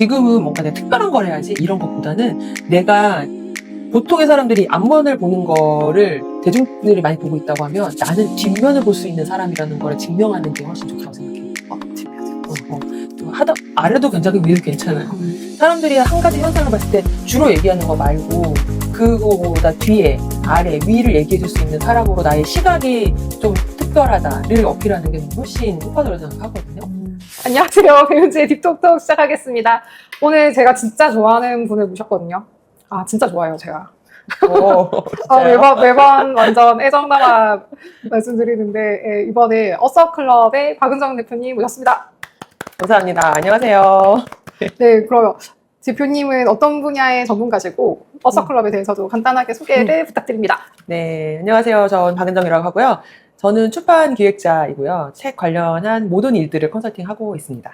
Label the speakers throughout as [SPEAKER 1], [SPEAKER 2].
[SPEAKER 1] 지금은 뭔가 내가 특별한 걸 해야지 이런 것보다는 내가 보통의 사람들이 앞면을 보는 거를 대중들이 많이 보고 있다고 하면 나는 뒷면을 볼 수 있는 사람이라는 걸 증명하는 게 훨씬 좋다고 생각해요. 또 아래도 괜찮고 위도 괜찮아요. 사람들이 한 가지 현상을 봤을 때 주로 얘기하는 거 말고 그거보다 뒤에, 아래, 위를 얘기해 줄 수 있는 사람으로 나의 시각이 좀 특별하다를 어필하는 게 훨씬 효과적이라고 생각하거든요.
[SPEAKER 2] 안녕하세요. 배윤지의 딥톡톡 시작하겠습니다. 오늘 제가 진짜 좋아하는 분을 모셨거든요. 아, 진짜 좋아요, 제가. 매번 완전 애정담아 말씀드리는데, 예, 이번에 어서클럽의 박은정 대표님 모셨습니다.
[SPEAKER 1] 감사합니다. 안녕하세요.
[SPEAKER 2] 네, 그러면 대표님은 어떤 분야의 전문가시고, 어서클럽에 대해서도 간단하게 소개를 부탁드립니다.
[SPEAKER 1] 네, 안녕하세요. 전 박은정이라고 하고요. 저는 출판 기획자이고요. 책 관련한 모든 일들을 컨설팅하고 있습니다.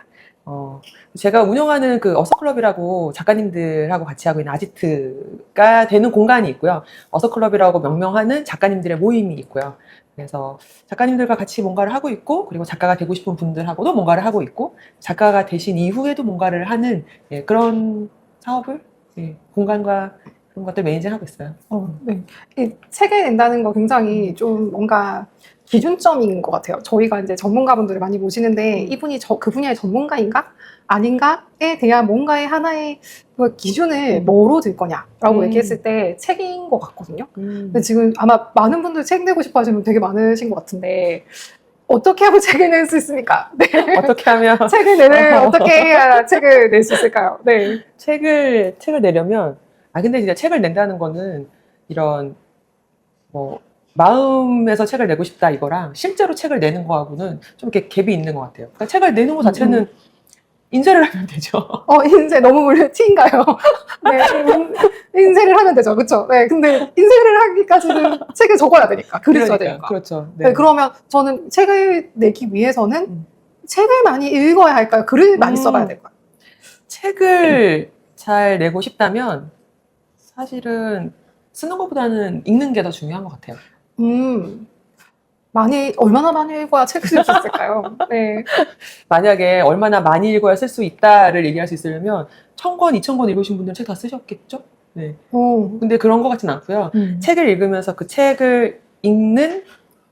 [SPEAKER 1] 제가 운영하는 그 어서클럽이라고 작가님들하고 같이 하고 있는 아지트가 되는 공간이 있고요. 어서클럽이라고 명명하는 작가님들의 모임이 있고요. 그래서 작가님들과 같이 뭔가를 하고 있고, 그리고 작가가 되고 싶은 분들하고도 뭔가를 하고 있고, 작가가 되신 이후에도 뭔가를 하는 그런 사업을, 공간과 그런 것들 매니징하고 있어요.
[SPEAKER 2] 네. 이 책을 낸다는 거 굉장히 좀 뭔가 기준점인 것 같아요. 저희가 이제 전문가분들을 많이 모시는데 이분이 그 분야의 전문가인가? 아닌가에 대한 뭔가의 하나의 그 기준을 뭐로 들 거냐라고 얘기했을 때 책인 것 같거든요. 근데 지금 아마 많은 분들 책 내고 싶어 하시는 분 되게 많으신 것 같은데 어떻게 하면 책을 낼 수 있습니까? 네.
[SPEAKER 1] 어떻게 하면
[SPEAKER 2] 어떻게 해야 책을 낼 수 있을까요? 네.
[SPEAKER 1] 책을 내려면, 근데 진짜 책을 낸다는 거는 이런 마음에서 책을 내고 싶다 이거랑 실제로 책을 내는 거하고는 좀 이렇게 갭이 있는 것 같아요. 그러니까 책을 내는 거 자체는 인쇄를 하면 되죠.
[SPEAKER 2] 인쇄 너무 티인가요? 네, 인쇄를 하면 되죠. 그렇죠? 네, 근데 인쇄를 하기까지는 책을 적어야 되니까, 글을 써야 되니까.
[SPEAKER 1] 그렇죠.
[SPEAKER 2] 네, 그러면 저는 책을 내기 위해서는 책을 많이 읽어야 할까요? 글을 많이 써봐야 될까요?
[SPEAKER 1] 책을 잘 내고 싶다면 사실은 쓰는 것보다는 읽는 게 더 중요한 것 같아요.
[SPEAKER 2] 얼마나 많이 읽어야 책을 쓸 수 있을까요? 네.
[SPEAKER 1] 만약에 얼마나 많이 읽어야 쓸 수 있다를 얘기할 수 있으려면 1000권, 2000권 읽으신 분들은 책 다 쓰셨겠죠? 네. 근데 그런 것 같진 않고요. 책을 읽으면서 그 책을 읽는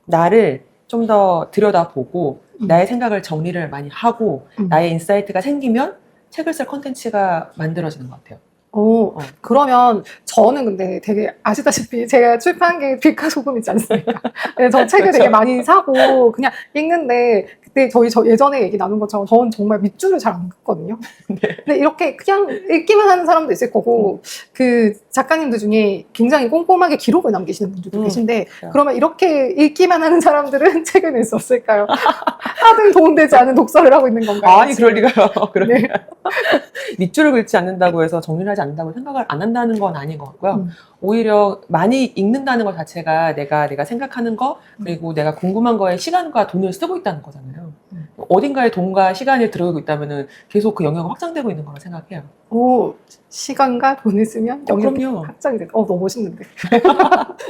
[SPEAKER 1] 나를 좀 더 들여다보고 나의 생각을 정리를 많이 하고 나의 인사이트가 생기면 책을 쓸 컨텐츠가 만들어지는 것 같아요.
[SPEAKER 2] 그러면 저는 근데 되게 아시다시피 제가 출판 게 빛과 소금이지 않습니까? 네, 저 책을 되게 많이 사고 그냥 읽는데 그때 저 예전에 얘기 나눈 것처럼 저는 정말 밑줄을 잘 안 긋거든요. 근데 이렇게 그냥 읽기만 하는 사람도 있을 거고 그 작가님들 중에 굉장히 꼼꼼하게 기록을 남기시는 분들도 계신데 그러면 이렇게 읽기만 하는 사람들은 책을 낼 수 없을까요? 하등 도움되지 않은 독서를 하고 있는 건가요?
[SPEAKER 1] 아니, 그럴 리가요.
[SPEAKER 2] 네.
[SPEAKER 1] 밑줄을 긋지 않는다고 해서 정리를 하지 않는다고 생각을 안 한다는 건 아닌 것 같고요. 오히려 많이 읽는다는 것 자체가 내가 생각하는 거, 그리고 내가 궁금한 거에 시간과 돈을 쓰고 있다는 거잖아요. 어딘가에 돈과 시간을 들어오고 있다면은 계속 그 영역이 확장되고 있는 거라 생각해요.
[SPEAKER 2] 시간과 돈을 쓰면 영역이
[SPEAKER 1] 그럼요.
[SPEAKER 2] 확장이 돼. 너무 멋있는데.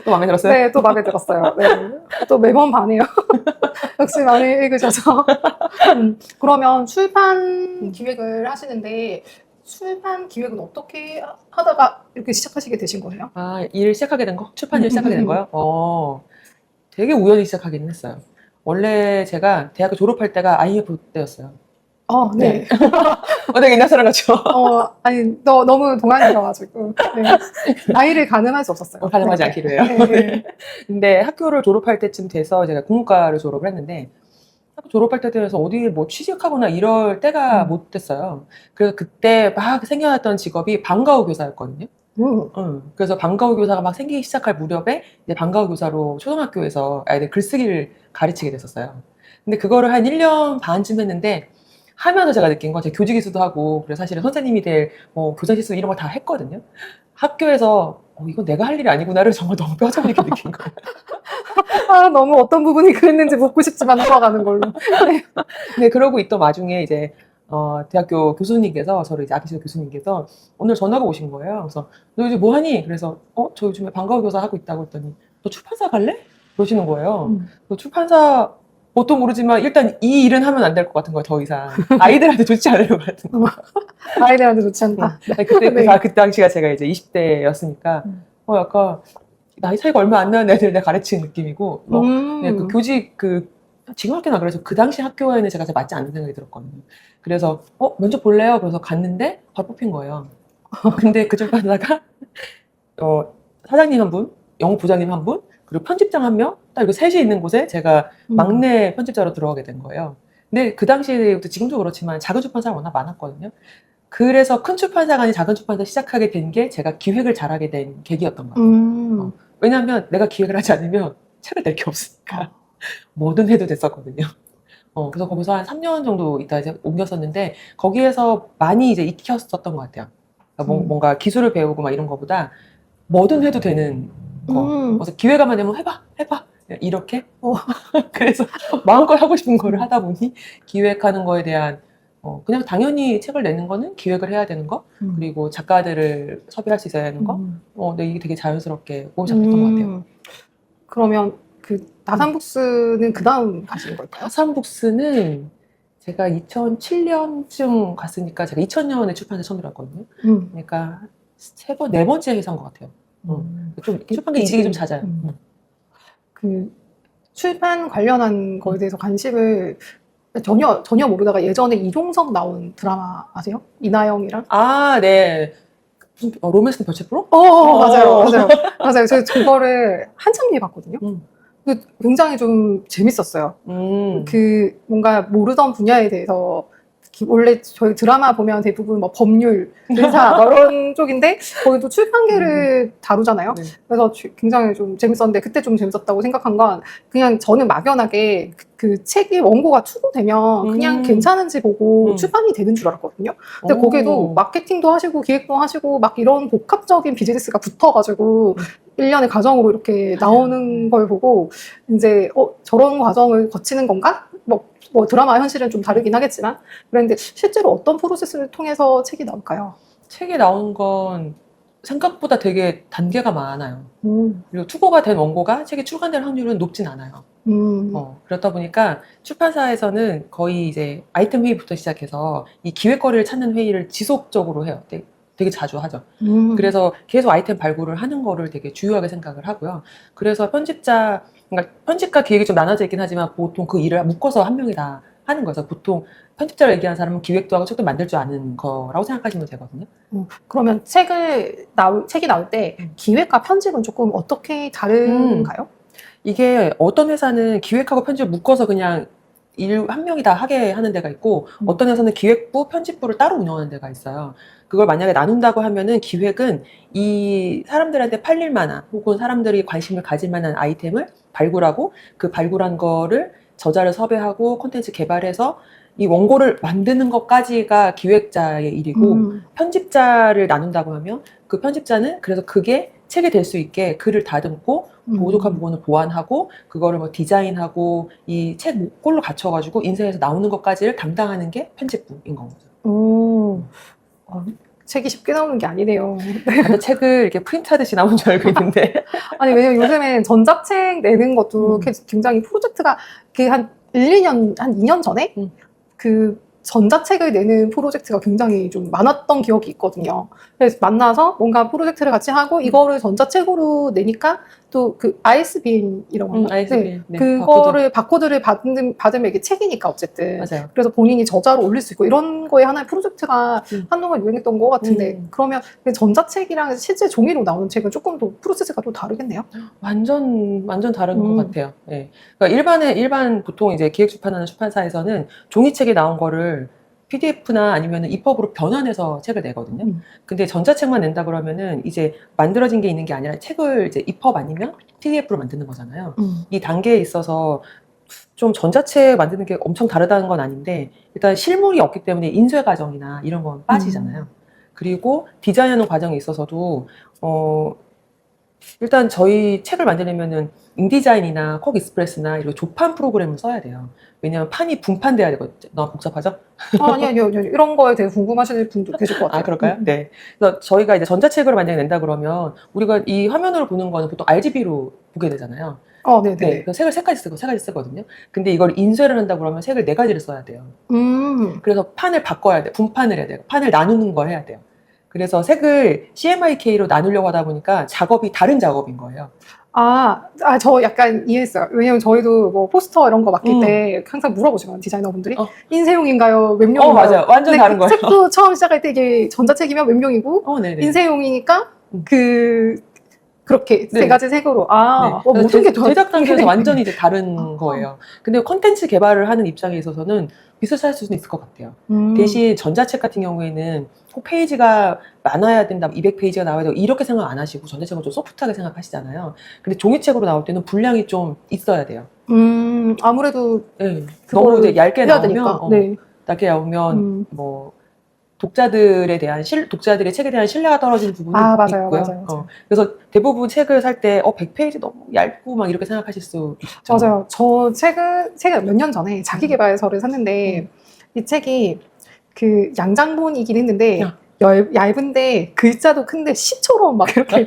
[SPEAKER 1] 또 마음에 들었어요?
[SPEAKER 2] 네, 또 마음에 들었어요. 네. 또 매번 반해요. 역시 많이 읽으셔서. 그러면 출판 기획을 하시는데 출판 기획은 어떻게 하다가 이렇게 시작하시게 되신 거예요?
[SPEAKER 1] 일 시작하게 된 거? 출판 일 시작하게 된 거요? 되게 우연히 시작하기는 했어요. 원래 제가 대학교 졸업할 때가 IMF 때였어요.
[SPEAKER 2] 네.
[SPEAKER 1] 되게 옛날 사람 같죠?
[SPEAKER 2] 너무 동안이셔가지고. 네. 나이를 가늠할 수 없었어요.
[SPEAKER 1] 가늠하지 않기로 해요.
[SPEAKER 2] 네.
[SPEAKER 1] 근데 학교를 졸업할 때쯤 돼서 제가 국문과를 졸업을 했는데, 학교 졸업할 때 돼서 어디 취직하거나 이럴 때가 못 됐어요. 그래서 그때 막 생겨났던 직업이 방과후 교사였거든요. 그래서 방과후 교사가 막 생기기 시작할 무렵에 이제 방과후 교사로 초등학교에서 아이들 글쓰기를 가르치게 됐었어요. 근데 그거를 한 1년 반쯤 했는데 하면서 제가 느낀 건 제가 교직이수도 하고 그래서 사실은 선생님이 될 교사 실수 이런 걸 다 했거든요. 학교에서 이건 내가 할 일이 아니구나를 정말 너무 뼈저리게 느낀 거예요.
[SPEAKER 2] 너무 어떤 부분이 그랬는지 묻고 싶지만 넘어가는 걸로.
[SPEAKER 1] 네, 그러고 있던 와중에 이제 대학교 교수님께서 저를 이제 아끼시는 교수님께서 오늘 전화가 오신 거예요. 그래서 너 요즘 뭐 하니? 그래서 저 요즘에 방과후 교사 하고 있다고 했더니 너 출판사 갈래? 그러시는 거예요. 너 출판사 뭣도 모르지만 일단 이 일은 하면 안 될 것 같은 거예요, 더 이상. 아이들한테 좋지 않을 것 같은 거.
[SPEAKER 2] 아이들한테 좋지 않다.
[SPEAKER 1] 아니, 그때,
[SPEAKER 2] 네.
[SPEAKER 1] 그 당시가 제가 이제 20대였으니까, 약간, 나이 차이가 얼마 안 나는 애들 내가 가르치는 느낌이고, 그냥 그 교직, 지금 학교나 그래서 그 당시 학교에는 제가 잘 맞지 않는 생각이 들었거든요. 그래서, 면접 볼래요? 그래서 갔는데, 바로 뽑힌 거예요. 근데 그중 하나가, 사장님 한 분, 영업 부장님 한 분, 그리고 편집장 한 명, 딱 이거 셋이 있는 곳에 제가 막내 편집자로 들어가게 된 거예요. 근데 그 당시에도 지금도 그렇지만 작은 출판사가 워낙 많았거든요. 그래서 큰 출판사가 아닌 작은 출판사 시작하게 된 게 제가 기획을 잘하게 된 계기였던 것 같아요. 왜냐하면 내가 기획을 하지 않으면 책을 낼 게 없으니까 뭐든 해도 됐었거든요. 그래서 거기서 한 3년 정도 있다 이제 옮겼었는데 거기에서 많이 이제 익혔었던 것 같아요. 그러니까 뭔가 기술을 배우고 막 이런 거보다 뭐든 해도 되는 거. 그래서 기회가만 되면 해봐. 이렇게. 그래서 마음껏 하고 싶은 거를 하다 보니 기획하는 거에 대한 그냥 당연히 책을 내는 거는 기획을 해야 되는 거, 그리고 작가들을 섭외할 수 있어야 되는 거. 근데 이게 되게 자연스럽게 몸 잡혔던 것 같아요.
[SPEAKER 2] 그러면 그 나산북스는 그 다음 가신 걸까요?
[SPEAKER 1] 나산북스는 제가 2007년쯤 갔으니까 제가 2000년에 출판사 처음 들어갔거든요. 그러니까 네 번째 회사인 것 같아요. 좀 출판계 이직이 좀 잦아요.
[SPEAKER 2] 그 출판 관련한 거에 대해서 관심을 전혀 모르다가 예전에 이종석 나온 드라마 아세요? 이나영이랑?
[SPEAKER 1] 아, 네. 무슨 로맨스는 별책 프로?
[SPEAKER 2] 맞아요. 제가 그거를 한참 뒤에 봤거든요. 굉장히 좀 재밌었어요. 그 뭔가 모르던 분야에 대해서 원래 저희 드라마 보면 대부분 뭐 법률, 의사 이런 쪽인데 거기도 출판계를 다루잖아요.
[SPEAKER 1] 네.
[SPEAKER 2] 그래서 굉장히 좀 재밌었는데 그때 좀 재밌었다고 생각한 건 그냥 저는 막연하게 그 책이 원고가 투고되면 그냥 괜찮은지 보고 출판이 되는 줄 알았거든요. 근데 거기에도 마케팅도 하시고 기획도 하시고 막 이런 복합적인 비즈니스가 붙어가지고 1년의 과정으로 이렇게 나오는 걸 보고 이제 저런 과정을 거치는 건가? 뭐 드라마 현실은 좀 다르긴 하겠지만 그런데 실제로 어떤 프로세스를 통해서 책이 나올까요?
[SPEAKER 1] 책이 나온 건 생각보다 되게 단계가 많아요. 그리고 투고가 된 원고가 책이 출간될 확률은 높진 않아요. 그렇다 보니까 출판사에서는 거의 이제 아이템 회의부터 시작해서 이 기획거리를 찾는 회의를 지속적으로 해요. 되게 자주 하죠. 그래서 계속 아이템 발굴을 하는 거를 되게 중요하게 생각을 하고요. 그래서 그러니까 편집과 기획이 좀 나눠져 있긴 하지만 보통 그 일을 묶어서 한 명이 다 하는 거죠. 보통 편집자를 얘기하는 사람은 기획도 하고 책도 만들 줄 아는 거라고 생각하시면 되거든요.
[SPEAKER 2] 그러면 책이 나올 때 기획과 편집은 조금 어떻게 다른가요?
[SPEAKER 1] 이게 어떤 회사는 기획하고 편집을 묶어서 그냥 일 한 명이 다 하게 하는 데가 있고 어떤 회사는 기획부, 편집부를 따로 운영하는 데가 있어요. 그걸 만약에 나눈다고 하면은 기획은 이 사람들한테 팔릴 만한 혹은 사람들이 관심을 가질 만한 아이템을 발굴하고 그 발굴한 거를 저자를 섭외하고 콘텐츠 개발해서 이 원고를 만드는 것까지가 기획자의 일이고 편집자를 나눈다고 하면 그 편집자는 그래서 그게 책이 될 수 있게 글을 다듬고 부족한 부분을 보완하고 그거를 뭐 디자인하고 이 책 꼴로 갖춰가지고 인쇄해서 나오는 것까지를 담당하는 게 편집부인 거죠.
[SPEAKER 2] 책이 쉽게 나오는 게 아니네요.
[SPEAKER 1] 다들 책을 이렇게 프린트하듯이 나온 줄 알고 있는데
[SPEAKER 2] 아니 왜냐면 요즘엔 전자책 내는 것도 굉장히 프로젝트가 한 1-2년, 한 2년 전에 그 전자책을 내는 프로젝트가 굉장히 좀 많았던 기억이 있거든요. 그래서 만나서 뭔가 프로젝트를 같이 하고 이거를 전자책으로 내니까 또 그 ISBN이라고 하나?
[SPEAKER 1] ISBN. 네,
[SPEAKER 2] 그거를 바코드를 받으면 이게 책이니까 어쨌든.
[SPEAKER 1] 맞아요.
[SPEAKER 2] 그래서 본인이 저자로 올릴 수 있고 이런 거에 하나의 프로젝트가 한동안 유행했던 것 같은데 그러면 전자책이랑 실제 종이로 나오는 책은 조금 더 프로세스가 또 다르겠네요?
[SPEAKER 1] 완전 다른 것 같아요. 네. 그러니까 일반 보통 이제 기획 출판하는 출판사에서는 종이책이 나온 거를 PDF나 아니면 EPUB으로 변환해서 책을 내거든요. 근데 전자책만 낸다 그러면은 이제 만들어진 게 있는 게 아니라 책을 이제 EPUB 아니면 PDF로 만드는 거잖아요. 이 단계에 있어서 좀 전자책 만드는 게 엄청 다르다는 건 아닌데 일단 실물이 없기 때문에 인쇄 과정이나 이런 건 빠지잖아요. 그리고 디자인하는 과정에 있어서도 일단 저희 책을 만들려면은 인디자인이나 콕 익스프레스나 이런 조판 프로그램을 써야 돼요. 왜냐면 판이 분판돼야 되거든요. 너무 복잡하죠?
[SPEAKER 2] 아니요. 이런 거에 대해 궁금하시는 분도 계실 것 같아요.
[SPEAKER 1] 아, 그럴까요? 네. 그래서 저희가 이제 전자책으로 만약에 낸다 그러면 우리가 이 화면으로 보는 거는 보통 RGB로 보게 되잖아요.
[SPEAKER 2] 네네.
[SPEAKER 1] 네, 그래서 색을 세 가지 쓰거든요. 근데 이걸 인쇄를 한다 그러면 색을 4가지를 써야 돼요. 그래서 판을 바꿔야 돼. 분판을 해야 돼요. 판을 나누는 걸 해야 돼요. 그래서 색을 CMYK로 나누려고 하다 보니까 작업이 다른 작업인 거예요.
[SPEAKER 2] 저 약간 이해했어요. 왜냐면 저희도 뭐 포스터 이런 거 맡길 때 항상 물어보시거든요, 디자이너분들이. 인쇄용인가요? 웹용인가요?
[SPEAKER 1] 맞아요. 완전 다른 거예요.
[SPEAKER 2] 책도 처음 시작할 때 이게 전자책이면 웹용이고,
[SPEAKER 1] 네네.
[SPEAKER 2] 인쇄용이니까 그렇게
[SPEAKER 1] 네.
[SPEAKER 2] 3가지 색으로.
[SPEAKER 1] 네.
[SPEAKER 2] 모든 게
[SPEAKER 1] 제작 단계에서 완전히 이제 다른 거예요. 근데 컨텐츠 개발을 하는 입장에 있어서는 비슷할 수는 있을 것 같아요. 대신 전자책 같은 경우에는 꼭 페이지가 많아야 된다, 200페이지가 나와야 되고 이렇게 생각 안 하시고 전자책은 좀 소프트하게 생각하시잖아요. 근데 종이책으로 나올 때는 분량이 좀 있어야 돼요.
[SPEAKER 2] 아무래도
[SPEAKER 1] 네. 너무 이제 얇게 나오면,
[SPEAKER 2] 네.
[SPEAKER 1] 얇게 나오면 뭐 독자들의 책에 대한 신뢰가 떨어지는 부분이
[SPEAKER 2] 맞아요,
[SPEAKER 1] 있고요.
[SPEAKER 2] 맞아요.
[SPEAKER 1] 그래서 대부분 책을 살 때 100페이지 너무 얇고 막 이렇게 생각하실 수 있죠.
[SPEAKER 2] 맞아요. 저 책을 몇 년 전에 자기계발서를 샀는데 이 책이 그 양장본이긴 했는데 얇은데 글자도 큰데 시처럼 막 이렇게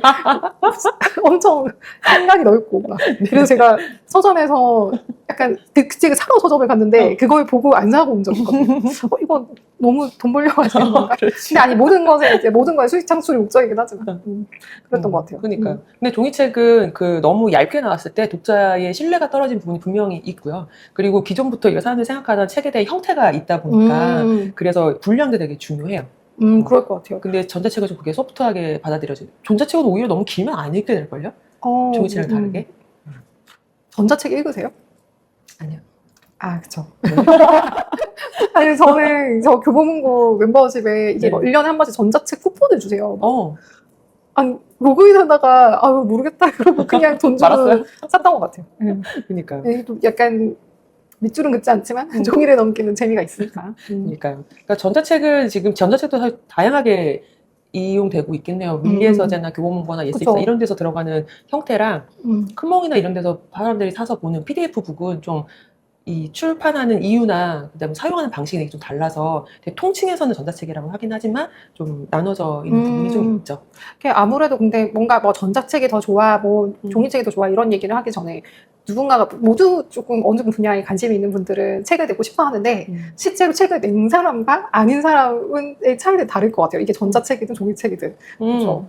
[SPEAKER 2] 엄청 생각이 넓고 막. 그래서 제가 서점에서 약간 그 책을 사러 서점을 갔는데 그걸 보고 안 사고 온 적이 있거든요. 이거 너무 돈 벌려고 하시는 건가? 근데 아니 모든 거에 수익 창출이 목적이긴 하지만 그랬던 것 같아요.
[SPEAKER 1] 그러니까요. 근데 종이책은 너무 얇게 나왔을 때 독자의 신뢰가 떨어진 부분이 분명히 있고요. 그리고 기존부터 이거 사람들이 생각하던 책에 대한 형태가 있다 보니까 그래서 분량도 되게 중요해요.
[SPEAKER 2] 그럴 것 같아요.
[SPEAKER 1] 근데 전자책은 좀 그게 소프트하게 받아들여져요. 전자책은 오히려 너무 길면 안 읽게 될걸요? 종이책이랑 다르게.
[SPEAKER 2] 전자책 읽으세요?
[SPEAKER 1] 아니요.
[SPEAKER 2] 그쵸. 아니, 저는 저 교보문고 멤버십에 이게 뭐 1년에 한 번씩 전자책 쿠폰을 주세요. 아니, 로그인 하다가, 모르겠다. 그러고 그냥 돈 주고 샀던 것 같아요.
[SPEAKER 1] 그러니까요.
[SPEAKER 2] 또 약간 밑줄은 긋지 않지만 종이를 넘기는 재미가 있으니까.
[SPEAKER 1] 그러니까요. 그러니까 전자책은 지금 전자책도 사실 다양하게 이용되고 있겠네요. 밀리에서제나 교보문고나 예스익사 이런 데서 들어가는 형태랑 큰몽이나 이런 데서 사람들이 사서 보는 PDF 북은 좀 이 출판하는 이유나 그다음에 사용하는 방식이 좀 달라서 되게 통칭해서는 전자책이라고 하긴 하지만 좀 나눠져 있는 부분이 좀 있죠.
[SPEAKER 2] 아무래도 근데 뭔가 뭐 전자책이 더 좋아, 뭐 종이책이 더 좋아 이런 얘기를 하기 전에 누군가가 모두 조금 어느 정도 분야에 관심이 있는 분들은 책을 내고 싶어 하는데 실제로 책을 낸 사람과 아닌 사람의 차이는 다를 것 같아요. 이게 전자책이든 종이책이든. 그렇죠.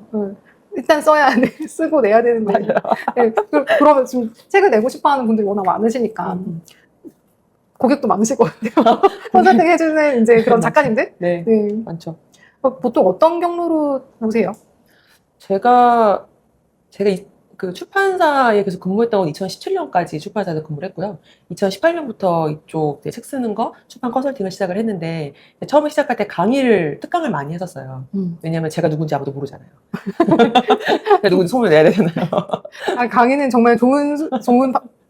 [SPEAKER 2] 일단 써야 돼. 쓰고 내야 되는데. 네, 그러면 지금 책을 내고 싶어 하는 분들이 워낙 많으시니까 고객도 많으실 것 같아요. 컨설팅 해주는 이제 그런 작가님들?
[SPEAKER 1] 네, 많죠.
[SPEAKER 2] 보통 어떤 경로로 보세요?
[SPEAKER 1] 제가 그 출판사에 계속 근무했던 건 2017년까지 출판사에서 근무를 했고요. 2018년부터 이쪽 책 쓰는 거, 출판 컨설팅을 시작을 했는데, 처음에 시작할 때 특강을 많이 했었어요. 왜냐면 제가 누군지 아무도 모르잖아요. 누군지 소문을 내야 되잖아요.
[SPEAKER 2] 강의는 정말 좋은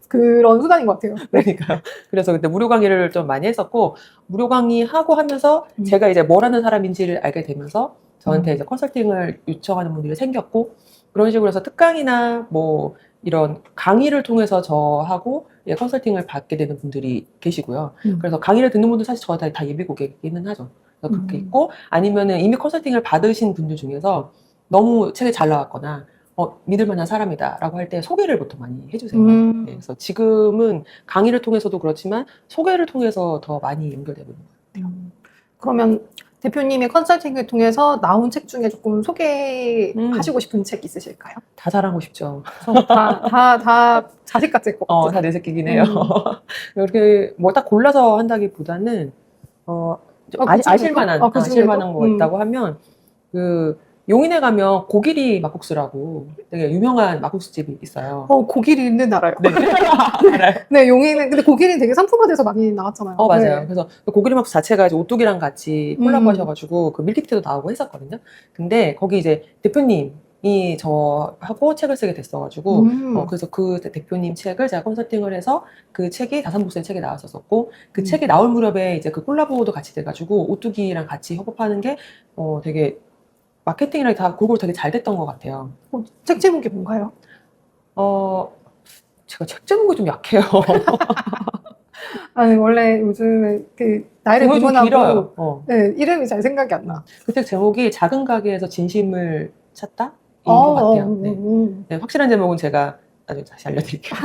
[SPEAKER 2] 그런 수단인 것 같아요.
[SPEAKER 1] 그러니까요. 그래서 그때 무료 강의를 좀 많이 했었고, 무료 강의 하고 하면서 제가 이제 뭘 하는 사람인지를 알게 되면서 저한테 이제 컨설팅을 요청하는 분들이 생겼고, 그런 식으로 해서 특강이나 뭐 이런 강의를 통해서 저하고 컨설팅을 받게 되는 분들이 계시고요. 그래서 강의를 듣는 분들 사실 저한테 다 예비 고객이기는 하죠. 그래서 그렇게 있고, 아니면은 이미 컨설팅을 받으신 분들 중에서 너무 책이 잘 나왔거나 믿을 만한 사람이다라고 할 때 소개를 보통 많이 해주세요. 네, 그래서 지금은 강의를 통해서도 그렇지만 소개를 통해서 더 많이 연결되고 있는 것 같아요.
[SPEAKER 2] 그러면 대표님의 컨설팅을 통해서 나온 책 중에 조금 소개하시고 싶은 책 있으실까요?
[SPEAKER 1] 다 자랑하고 싶죠.
[SPEAKER 2] 다 자식 같을 것 같아요.
[SPEAKER 1] 다 내 새끼긴 해요. 이렇게 뭐 딱 골라서 한다기보다는 아실만한 거 있다고 하면 용인에 가면 고기리 막국수라고 되게 유명한 막국수집이 있어요.
[SPEAKER 2] 고기리는 알아요.
[SPEAKER 1] 네. 알아요.
[SPEAKER 2] 네, 용인은 근데 고기리는 되게 상품화돼서 많이 나왔잖아요.
[SPEAKER 1] 맞아요.
[SPEAKER 2] 네.
[SPEAKER 1] 그래서 고기리 막국수 자체가 이제 오뚜기랑 같이 콜라보 하셔가지고 그 밀키트도 나오고 했었거든요. 근데 거기 이제 대표님이 저하고 책을 쓰게 됐어가지고 그래서 그 대표님 책을 제가 컨설팅을 해서 그 책이 다산복수의 책이 나왔었고 그 책이 나올 무렵에 이제 그 콜라보도 같이 돼가지고 오뚜기랑 같이 협업하는 게 되게 마케팅이랑 다 골고루 되게 잘 됐던 것 같아요.
[SPEAKER 2] 책 제목이 뭔가요?
[SPEAKER 1] 제가 책 제목이 좀 약해요.
[SPEAKER 2] 아니, 원래 요즘에 나이를 구분하고 네, 이름이 잘 생각이 안 나.
[SPEAKER 1] 그 책 제목이 작은 가게에서 진심을 찾다? 인 것 같아요. 네. 확실한 제목은 제가 나중에 다시 알려드릴게요.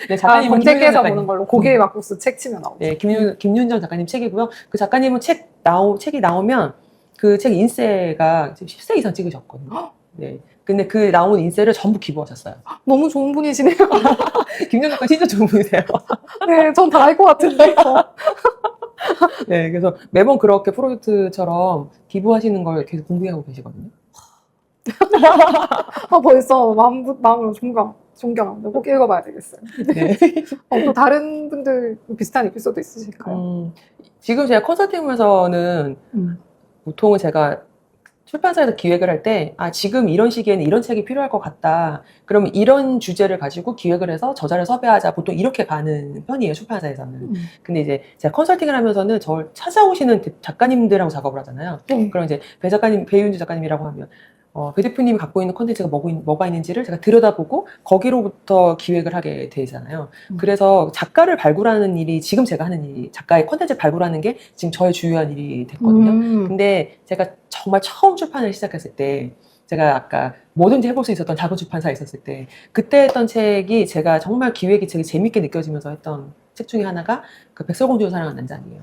[SPEAKER 1] 네, 작가님은
[SPEAKER 2] 검색해서
[SPEAKER 1] 작가님.
[SPEAKER 2] 보는 걸로 고개에 막국수 책 치면 나오죠.
[SPEAKER 1] 네, 김윤정 작가님 책이고요. 그 작가님은 책이 나오면 그 책 인쇄가 지금 10세 이상 찍으셨거든요. 네. 근데 그 나온 인쇄를 전부 기부하셨어요.
[SPEAKER 2] 너무 좋은 분이시네요.
[SPEAKER 1] 김윤정 작가 진짜 좋은 분이세요.
[SPEAKER 2] 네, 전 다 알 것 같은데.
[SPEAKER 1] 네, 그래서 매번 그렇게 프로젝트처럼 기부하시는 걸 계속 공부하고 계시거든요.
[SPEAKER 2] 벌써 마음으로 존경합니다. 꼭 읽어봐야 되겠어요.
[SPEAKER 1] 네.
[SPEAKER 2] 또 다른 분들 비슷한 에피소드 있으실까요?
[SPEAKER 1] 지금 제가 컨설팅에서는 보통은 제가 출판사에서 기획을 할 때, 지금 이런 시기에는 이런 책이 필요할 것 같다. 그러면 이런 주제를 가지고 기획을 해서 저자를 섭외하자. 보통 이렇게 가는 편이에요, 출판사에서는. 근데 이제 제가 컨설팅을 하면서는 저를 찾아오시는 작가님들하고 작업을 하잖아요. 그럼 이제 배윤주 작가님이라고 하면, 배 대표님이 갖고 있는 콘텐츠가 뭐가 있는지를 제가 들여다보고 거기로부터 기획을 하게 되잖아요. 그래서 작가를 발굴하는 일이 지금 제가 하는 일이 작가의 콘텐츠를 발굴하는 게 지금 저의 주요한 일이 됐거든요. 근데 제가 정말 처음 출판을 시작했을 때 제가 아까 뭐든지 해볼 수 있었던 작은 출판사에 있었을 때 그때 했던 책이 제가 정말 기획이 되게 재밌게 느껴지면서 했던 책 중에 하나가 그 백설공주를 사랑한 난장이에요.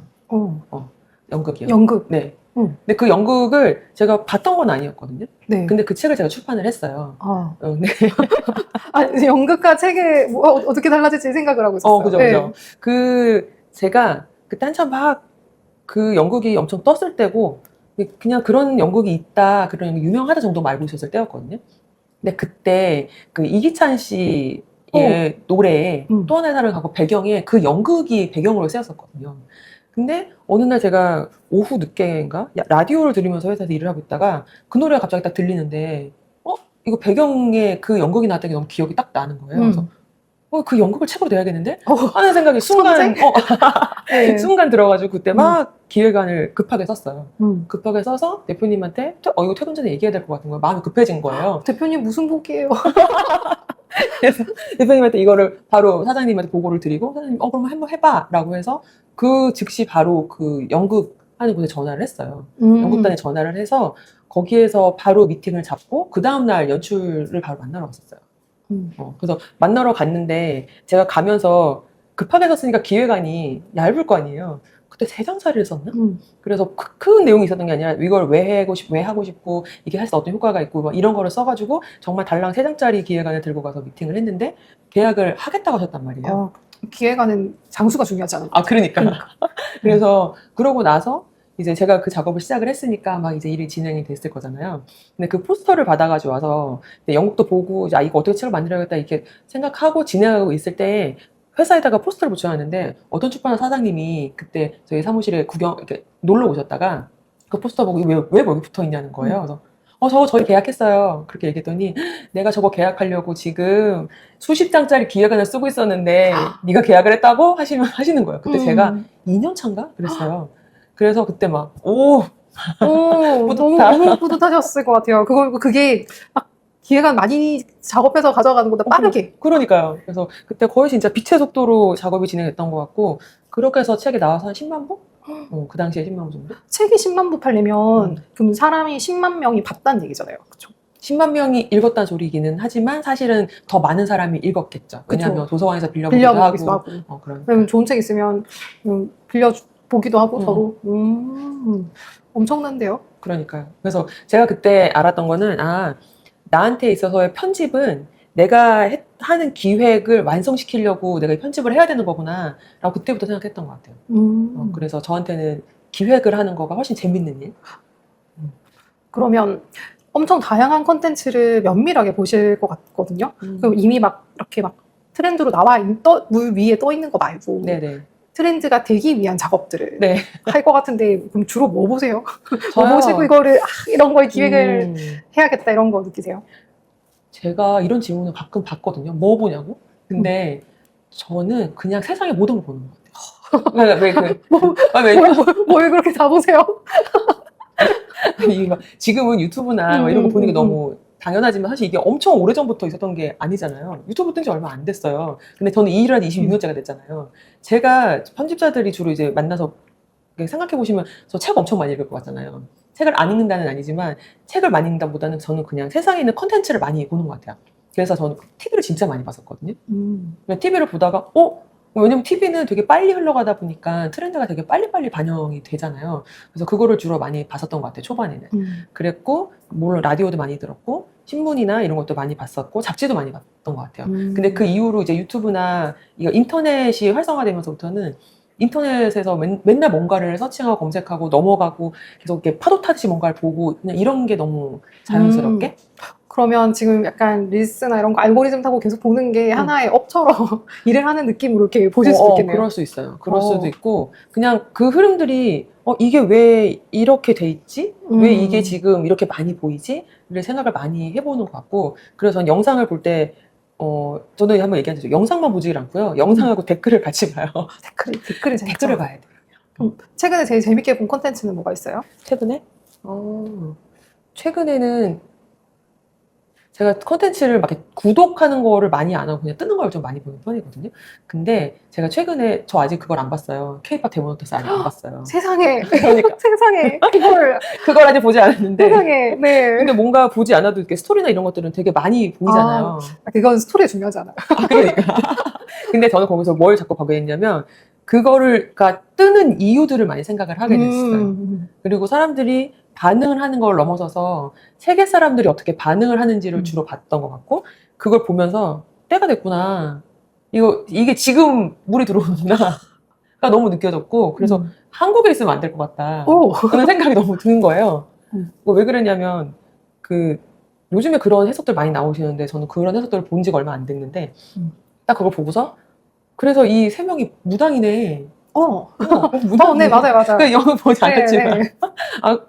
[SPEAKER 1] 연극이요.
[SPEAKER 2] 연극.
[SPEAKER 1] 네. 근데 그 연극을 제가 봤던 건 아니었거든요.
[SPEAKER 2] 네.
[SPEAKER 1] 근데 그 책을 제가 출판을 했어요.
[SPEAKER 2] 네. 연극과 책에 어떻게 달라질지 생각을 하고 있었어요.
[SPEAKER 1] 그죠, 그죠. 제가 그때 한참 막 그 연극이 엄청 떴을 때고, 그냥 그런 연극이 있다, 그런 유명하다 정도만 알고 있었을 때였거든요. 근데 그때 그 이기찬 씨의 노래에 또 하나의 사랑을 갖고 배경에 그 연극이 배경으로 쓰였었거든요. 근데 어느 날 제가 오후 늦게인가 라디오를 들으면서 회사에서 일을 하고 있다가 그 노래가 갑자기 딱 들리는데 이거 배경에 그 연극이 나왔던 게 너무 기억이 딱 나는 거예요. 그래서 그 연극을 책으로 내야겠는데? 하는 생각이 순간
[SPEAKER 2] 네.
[SPEAKER 1] 순간 들어가지고 그때 막 기획안을 급하게 썼어요. 급하게 써서 대표님한테 이거 퇴근 전에 얘기해야 될 것 같은 거예요. 마음이 급해진 거예요.
[SPEAKER 2] 대표님 무슨 복이에요?
[SPEAKER 1] 그래서 대표님한테 이거를 바로 사장님한테 보고를 드리고 사장님 그럼 한번 해봐 라고 해서 그 즉시 바로 그 연극 하는 곳에 전화를 했어요. 연극단에 전화를 해서 거기에서 바로 미팅을 잡고 그 다음날 연출을 바로 만나러 갔었어요. 그래서 만나러 갔는데 제가 가면서 급하게 썼으니까 기획안이 얇을 거 아니에요. 그때 3장짜리를 썼나? 그래서 큰 내용이 있었던 게 아니라 이걸 왜 하고 싶고 이게 해서 어떤 효과가 있고 막 이런 거를 써가지고 정말 달랑 3장짜리 기획안을 들고 가서 미팅을 했는데 계약을 하겠다고 하셨단 말이에요.
[SPEAKER 2] 기획안은 장수가 중요하지 않아요?
[SPEAKER 1] 그러니까. 그래서 그러고 나서 이제 제가 그 작업을 시작을 했으니까 막 이제 일이 진행이 됐을 거잖아요. 근데 그 포스터를 받아가지고 와서 연극도 보고 이거 어떻게 책을 만들어야겠다 이렇게 생각하고 진행하고 있을 때 회사에다가 포스터를 붙여놨는데 어떤 출판사 사장님이 그때 저희 사무실에 이렇게 놀러 오셨다가 그 포스터 보고 왜 여기 붙어 있냐는 거예요. 그래서 저희 계약했어요. 그렇게 얘기했더니 내가 저거 계약하려고 지금 수십 장짜리 기획안을 쓰고 있었는데 네가 계약을 했다고 하시는 거예요. 그때 제가 2년 차인가 그랬어요. 그래서 그때 막
[SPEAKER 2] 너무 뿌듯하셨을 것 같아요. 그게 막 기획안 많이 작업해서 가져가는 것보다 빠르게.
[SPEAKER 1] 그러니까요. 그래서 그때 거의 진짜 빛의 속도로 작업이 진행됐던 것 같고 그렇게 해서 책이 나와서 한 10만 부? 그 당시에 10만 부 정도?
[SPEAKER 2] 책이 10만 부 팔리면 그럼 사람이 10만 명이 봤다는 얘기잖아요. 그렇죠?
[SPEAKER 1] 10만 명이 읽었다는 소리이기는 하지만 사실은 더 많은 사람이 읽었겠죠. 왜냐하면 도서관에서 빌려보기도 하고.
[SPEAKER 2] 그러면 좋은 책 있으면 빌려보기도 하고 서로. 엄청난데요?
[SPEAKER 1] 그러니까요. 그래서 제가 그때 알았던 거는 나한테 있어서의 편집은 내가 하는 기획을 완성시키려고 내가 편집을 해야 되는 거구나 라고 그때부터 생각했던 것 같아요. 그래서 저한테는 기획을 하는 거가 훨씬 재밌는 일.
[SPEAKER 2] 그러면 엄청 다양한 콘텐츠를 면밀하게 보실 것 같거든요. 그럼 이미 이렇게 트렌드로 물 위에 떠 있는 거 말고
[SPEAKER 1] 네네.
[SPEAKER 2] 트렌드가 되기 위한 작업들을 할 것 같은데 그럼 주로 뭐 보세요? 뭐 보시고 이거를 이런 거에 기획을 해야겠다 이런 거 느끼세요?
[SPEAKER 1] 제가 이런 질문을 가끔 받거든요. 뭐 보냐고? 근데 저는 그냥 세상의 모든 걸 보는 것 같아요.
[SPEAKER 2] 뭘 그렇게 다 보세요?
[SPEAKER 1] 아니, 지금은 유튜브나 이런 거 보는 게 너무 당연하지만 사실 이게 엄청 오래전부터 있었던 게 아니잖아요. 유튜브 뜬 지 얼마 안 됐어요. 근데 저는 이 일을 한 26년째가 됐잖아요. 제가 편집자들이 주로 이제 만나서 생각해보시면 저 책 엄청 많이 읽을 것 같잖아요. 책을 안 읽는다는 아니지만 책을 많이 읽는다보다는 저는 그냥 세상에 있는 컨텐츠를 많이 보는 것 같아요. 그래서 저는 TV를 진짜 많이 봤었거든요.
[SPEAKER 2] 음.
[SPEAKER 1] TV를 보다가 왜냐면 TV는 되게 빨리 흘러가다 보니까 트렌드가 되게 빨리빨리 반영이 되잖아요. 그래서 그거를 주로 많이 봤었던 것 같아요, 초반에는. 그랬고, 물론 라디오도 많이 들었고, 신문이나 이런 것도 많이 봤었고, 잡지도 많이 봤던 것 같아요. 근데 그 이후로 이제 유튜브나 이거 인터넷이 활성화되면서부터는 인터넷에서 맨날 뭔가를 서칭하고 검색하고 넘어가고 계속 이렇게 파도 타듯이 뭔가를 보고 그냥 이런 게 너무 자연스럽게
[SPEAKER 2] 그러면 지금 약간 릴스나 이런 거 알고리즘 타고 계속 보는 게 하나의 업처럼 일을 하는 느낌으로 이렇게 보실 수도 있겠네요.
[SPEAKER 1] 그럴 수 있어요. 그럴 수도 있고 그냥 그 흐름들이 이게 왜 이렇게 돼 있지? 왜 이게 지금 이렇게 많이 보이지? 를 생각을 많이 해보는 것 같고 그래서 전 영상을 볼 때 저도 한번 얘기한 적이 영상만 보지 않고요. 영상하고 댓글을 같이 봐요.
[SPEAKER 2] 댓글이 재밌죠.
[SPEAKER 1] 댓글을 봐야 돼요.
[SPEAKER 2] 최근에 제일 재밌게 본 콘텐츠는 뭐가 있어요?
[SPEAKER 1] 최근에? 최근에는 제가 콘텐츠를 막 이렇게 구독하는 거를 많이 안 하고 그냥 뜨는 걸 좀 많이 보는 편이거든요. 근데 제가 최근에 저 아직 그걸 안 봤어요. K-pop 데모노터스 아직 안 봤어요.
[SPEAKER 2] 세상에.
[SPEAKER 1] 그러니까
[SPEAKER 2] 세상에.
[SPEAKER 1] 그걸 아직 보지 않았는데.
[SPEAKER 2] 세상에. 네.
[SPEAKER 1] 근데 뭔가 보지 않아도 이렇게 스토리나 이런 것들은 되게 많이 보이잖아요.
[SPEAKER 2] 그건 스토리에 중요하잖아요.
[SPEAKER 1] 그러니까. 근데 저는 거기서 뭘 자꾸 보게 됐냐면 그러니까 뜨는 이유들을 많이 생각을 하게 됐어요. 그리고 사람들이 반응을 하는 걸 넘어서서 세계 사람들이 어떻게 반응을 하는지를 주로 봤던 것 같고 그걸 보면서 때가 됐구나. 이게 지금 물이 들어오는구나. 가 너무 느껴졌고 그래서 한국에 있으면 안 될 것 같다. 그런 생각이 너무 드는 거예요. 왜 그러냐면 요즘에 그런 해석들 많이 나오시는데 저는 그런 해석들을 본 지가 얼마 안 됐는데 딱 그걸 보고서 그래서 이 세 명이 무당이네.
[SPEAKER 2] 네, 맞아요.
[SPEAKER 1] 영어 보지 않았지만.
[SPEAKER 2] 네.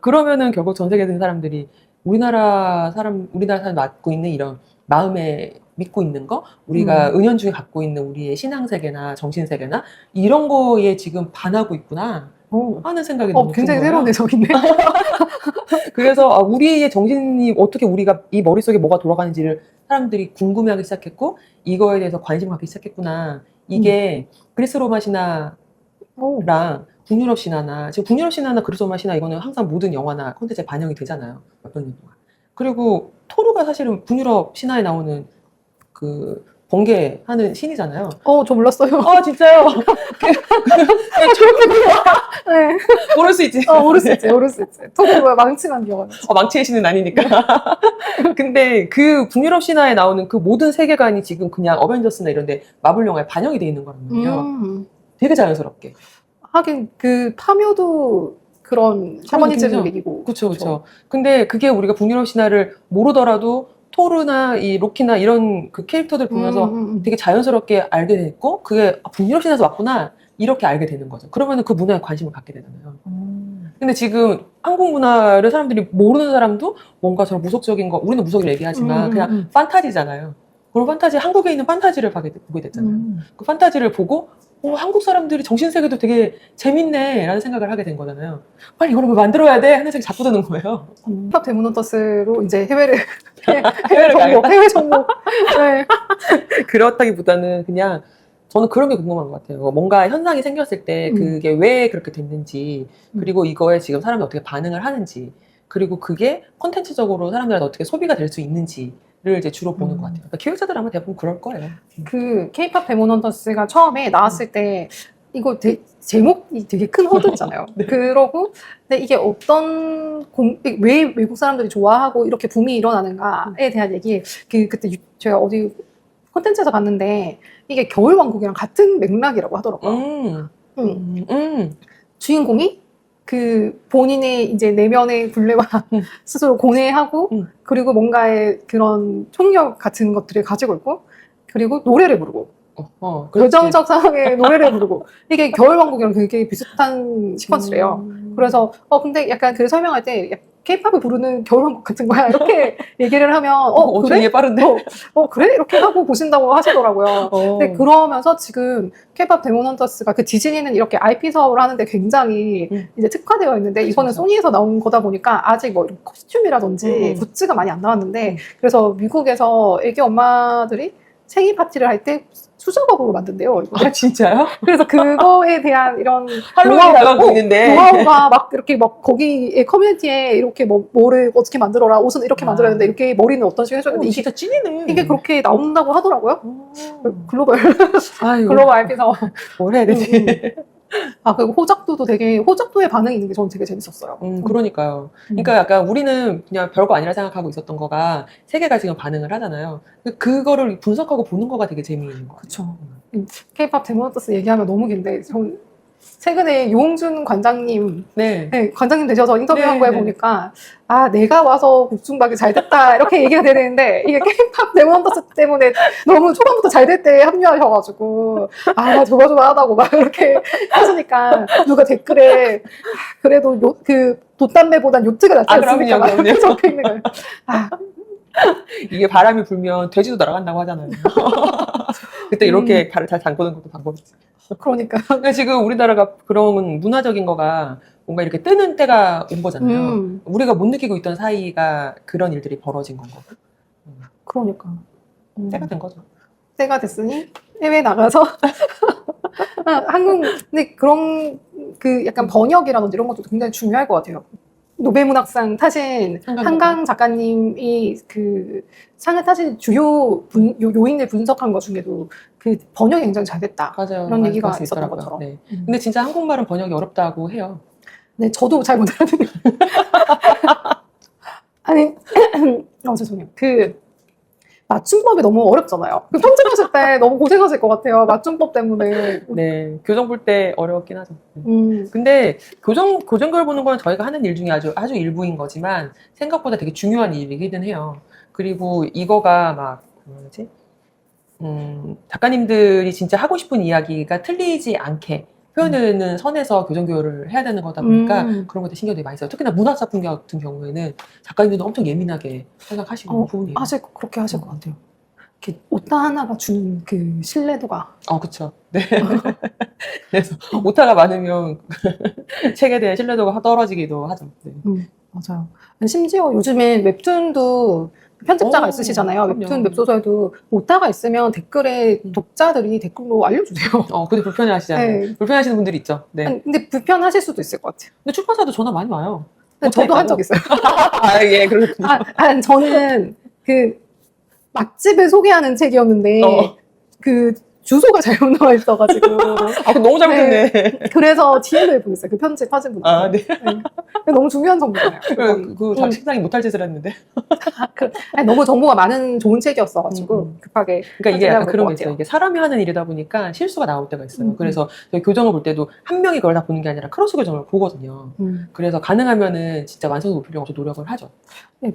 [SPEAKER 1] 그러면은 결국 전 세계에 있는 사람들이 우리나라 사람 맡고 있는 이런 마음에 믿고 있는 거, 우리가 은연중에 갖고 있는 우리의 신앙세계나 정신세계나 이런 거에 지금 반하고 있구나 하는 생각이 너무
[SPEAKER 2] 굉장히
[SPEAKER 1] 든
[SPEAKER 2] 새로운
[SPEAKER 1] 거예요.
[SPEAKER 2] 해석이네.
[SPEAKER 1] 그래서 우리의 정신이 어떻게 우리가 이 머릿속에 뭐가 돌아가는지를 사람들이 궁금해하기 시작했고 이거에 대해서 관심을 갖기 시작했구나. 이게 그리스 로마 신화랑 북유럽 신화나 지금 북유럽 신화나 그리스 로마 신화 이거는 항상 모든 영화나 콘텐츠에 반영이 되잖아요. 몇 년 동안. 그리고 토르가 사실은 북유럽 신화에 나오는 번개하는 신이잖아요.
[SPEAKER 2] 저 몰랐어요.
[SPEAKER 1] 진짜요?
[SPEAKER 2] 네.
[SPEAKER 1] 모를 수 있지.
[SPEAKER 2] 모를 수 있지. 토르가 망치만 기억하는.
[SPEAKER 1] 망치의 신은 아니니까. 근데 그 북유럽 신화에 나오는 그 모든 세계관이 지금 그냥 어벤져스나 이런 데 마블 영화에 반영이 돼 있는 거거든요. 되게 자연스럽게.
[SPEAKER 2] 하긴 파묘도 그런 샤머니즘을 얘기고.
[SPEAKER 1] 그렇죠. 근데 그게 우리가 북유럽 신화를 모르더라도 토르나 이 로키나 이런 그 캐릭터들 보면서 되게 자연스럽게 알게 됐고 그게 북유럽 신화에서 왔구나 이렇게 알게 되는 거죠. 그러면은 그 문화에 관심을 갖게 되잖아요. 근데 지금 한국 문화를 사람들이 모르는 사람도 뭔가 저런 무속적인 거 우리는 무속을 얘기하지만 그냥 판타지잖아요. 그런 판타지 한국에 있는 판타지를 보게 됐잖아요. 그 판타지를 보고 한국 사람들이 정신세계도 되게 재밌네 라는 생각을 하게 된 거잖아요. 빨리 이걸 만들어야 돼 하는 생각이 자꾸 드는 거예요.
[SPEAKER 2] K-pop 데모노터스로 이제 해외 정보. 네.
[SPEAKER 1] 그렇다기보다는 그냥 저는 그런 게 궁금한 것 같아요. 뭔가 현상이 생겼을 때 그게 왜 그렇게 됐는지 그리고 이거에 지금 사람들이 어떻게 반응을 하는지 그리고 그게 콘텐츠적으로 사람들한테 어떻게 소비가 될 수 있는지 를 이제 주로 보는 것 같아요. 그러니까 기획자들 아마 대부분 그럴 거예요.
[SPEAKER 2] K-pop 데모넌터스가 처음에 나왔을 때 이거 제목이 되게 큰 호두잖아요.
[SPEAKER 1] 네.
[SPEAKER 2] 그러고 근데 이게 왜 외국 사람들이 좋아하고 이렇게 붐이 일어나는가에 대한 얘기 그때 제가 어디 콘텐츠에서 봤는데 이게 겨울왕국이랑 같은 맥락이라고 하더라고요. 주인공이 본인의 이제 내면의 굴레와 스스로 고뇌하고 그리고 뭔가의 그런 총력 같은 것들을 가지고 있고 그리고 노래를 부르고 결정적 상황에 노래를 부르고 이게 겨울왕국이랑 되게 비슷한 시퀀스래요. 그래서 근데 약간 그 설명할 때 K-팝을 부르는 겨울왕국 같은 거야 이렇게 얘기를 하면
[SPEAKER 1] 그래? 이게 빠른데?
[SPEAKER 2] 그래? 이렇게 하고 보신다고 하시더라고요. 근데 그러면서 지금 K-팝 데모넌터스가 디즈니는 이렇게 IP 사업을 하는데 굉장히 이제 특화되어 있는데 이거는 소니에서 나온 거다 보니까 아직 뭐 이런 코스튬이라든지 굿즈가 많이 안 나왔는데 그래서 미국에서 애기 엄마들이 생일 파티를 할 때 수작업으로 만든대요. 얼굴을.
[SPEAKER 1] 아, 진짜요?
[SPEAKER 2] 그래서 그거에 대한 이런
[SPEAKER 1] 할로윈이 나가고 있는데.
[SPEAKER 2] 노하우가 막 이렇게 막 거기에 커뮤니티에 이렇게 뭐를 어떻게 만들어라, 옷은 이렇게 만들어야 되는데 이렇게 머리는 어떤 식으로 해줘야 되는데
[SPEAKER 1] 진짜 찐이네.
[SPEAKER 2] 이게 그렇게 나온다고 하더라고요. 글로벌
[SPEAKER 1] 아유,
[SPEAKER 2] 글로벌 IP에서.
[SPEAKER 1] 뭘 해야 되지?
[SPEAKER 2] 아, 그리고 호작도도 되게, 호작도의 반응이 있는 게 저는 되게 재밌었어요.
[SPEAKER 1] 그러니까요. 그러니까 약간 우리는 그냥 별거 아니라 생각하고 있었던 거가 세계가 지금 반응을 하잖아요. 그거를 분석하고 보는 거가 되게 재미있는 거.
[SPEAKER 2] 그쵸. K-pop 데모너스 얘기하면 너무 긴데, 전 최근에 용준 관장님,
[SPEAKER 1] 네.
[SPEAKER 2] 네, 관장님 되셔서 인터뷰한
[SPEAKER 1] 네,
[SPEAKER 2] 거에
[SPEAKER 1] 네.
[SPEAKER 2] 보니까, 아, 내가 와서 국중박이 잘 됐다, 이렇게 얘기가 되는데, 이게 K-pop 데모너스 때문에 너무 초반부터 잘 될 때 합류하셔가지고, 아, 나 조마조마하다고 막 이렇게 하시니까, 누가 댓글에, 아, 그래도 돛담배보단 요트가 낫지
[SPEAKER 1] 아,
[SPEAKER 2] 않습니까?
[SPEAKER 1] 그럼요, 그럼요.
[SPEAKER 2] 적혀 있는 거예요. 아,
[SPEAKER 1] 이게 바람이 불면 돼지도 날아간다고 하잖아요. 그때 이렇게 발을 잘 담그는 것도 방법이지.
[SPEAKER 2] 그러니까.
[SPEAKER 1] 근데 지금 우리나라가 그런 문화적인 거가 뭔가 이렇게 뜨는 때가 온 거잖아요. 우리가 못 느끼고 있던 사이가 그런 일들이 벌어진 건 거고.
[SPEAKER 2] 그러니까.
[SPEAKER 1] 때가 된 거죠.
[SPEAKER 2] 때가 됐으니 해외 나가서 한국 근데 그런 그 약간 번역이라든지 이런 것도 굉장히 중요할 것 같아요. 노벨문학상 타신 한강 작가님이 그 상을 타신 주요 요인을 분석한 것 중에도 그 번역이 굉장히 잘 됐다.
[SPEAKER 1] 맞아요.
[SPEAKER 2] 그런 얘기가
[SPEAKER 1] 그럴 수
[SPEAKER 2] 있었던
[SPEAKER 1] 있더라고요.
[SPEAKER 2] 것처럼.
[SPEAKER 1] 네. 근데 진짜 한국말은 번역이 어렵다고 해요.
[SPEAKER 2] 네, 저도 잘 못 알아듣는. 아니, 죄송해요. 그 맞춤법이 너무 어렵잖아요. 그 편집하실 때 너무 고생하실 것 같아요. 맞춤법 때문에.
[SPEAKER 1] 네, 교정 볼 때 어렵긴 하죠. 근데 교정글 보는 건 저희가 하는 일 중에 아주 일부인 거지만 생각보다 되게 중요한 일이기는 해요. 그리고 이거가 막 뭐지? 작가님들이 진짜 하고 싶은 이야기가 틀리지 않게 표현하는 선에서 교정교육을 해야 되는 거다 보니까 그런 것도 신경 되게 많이 써요. 특히나 문학작품 같은 경우에는 작가님들도 엄청 예민하게 생각하시는 부분이에요.
[SPEAKER 2] 그렇게 하실 것 같아요. 이렇게 오타 하나가 주는 그 신뢰도가.
[SPEAKER 1] 그쵸. 네. 그래서 오타가 많으면 책에 대한 신뢰도가 떨어지기도 하죠. 네.
[SPEAKER 2] 맞아요. 심지어 요즘엔 웹툰도 편집자가 있으시잖아요.
[SPEAKER 1] 그럼요.
[SPEAKER 2] 웹툰, 웹소설도 오타가 있으면 댓글에 독자들이 댓글로 알려주세요.
[SPEAKER 1] 근데 불편해 하시잖아요.
[SPEAKER 2] 네.
[SPEAKER 1] 불편하시는 분들이 있죠. 네.
[SPEAKER 2] 아니, 근데 불편하실 수도 있을 것 같아요.
[SPEAKER 1] 근데 출판사도 전화 많이 와요.
[SPEAKER 2] 저도 한 적 있어요.
[SPEAKER 1] 예, 그렇군요.
[SPEAKER 2] 저는 그 맛집을 소개하는 책이었는데 그 주소가 잘못 나와 있어가지고
[SPEAKER 1] 너무 잘못했네.
[SPEAKER 2] 그래서 DM을 보냈어요. 그 편집하신 분한테.
[SPEAKER 1] 네.
[SPEAKER 2] 너무 중요한 정보잖아요.
[SPEAKER 1] 그 식당이 못할 짓을 했는데.
[SPEAKER 2] 너무 정보가 많은 좋은 책이었어가지고 급하게.
[SPEAKER 1] 그러니까 이게 약간 그런 게 있어요. 이게 사람이 하는 일이다 보니까 실수가 나올 때가 있어요. 그래서 저희 교정을 볼 때도 한 명이 그걸 다 보는 게 아니라 크로스 교정을 보거든요. 그래서 가능하면은 진짜 완성도 높이려고 노력을 하죠.
[SPEAKER 2] 네,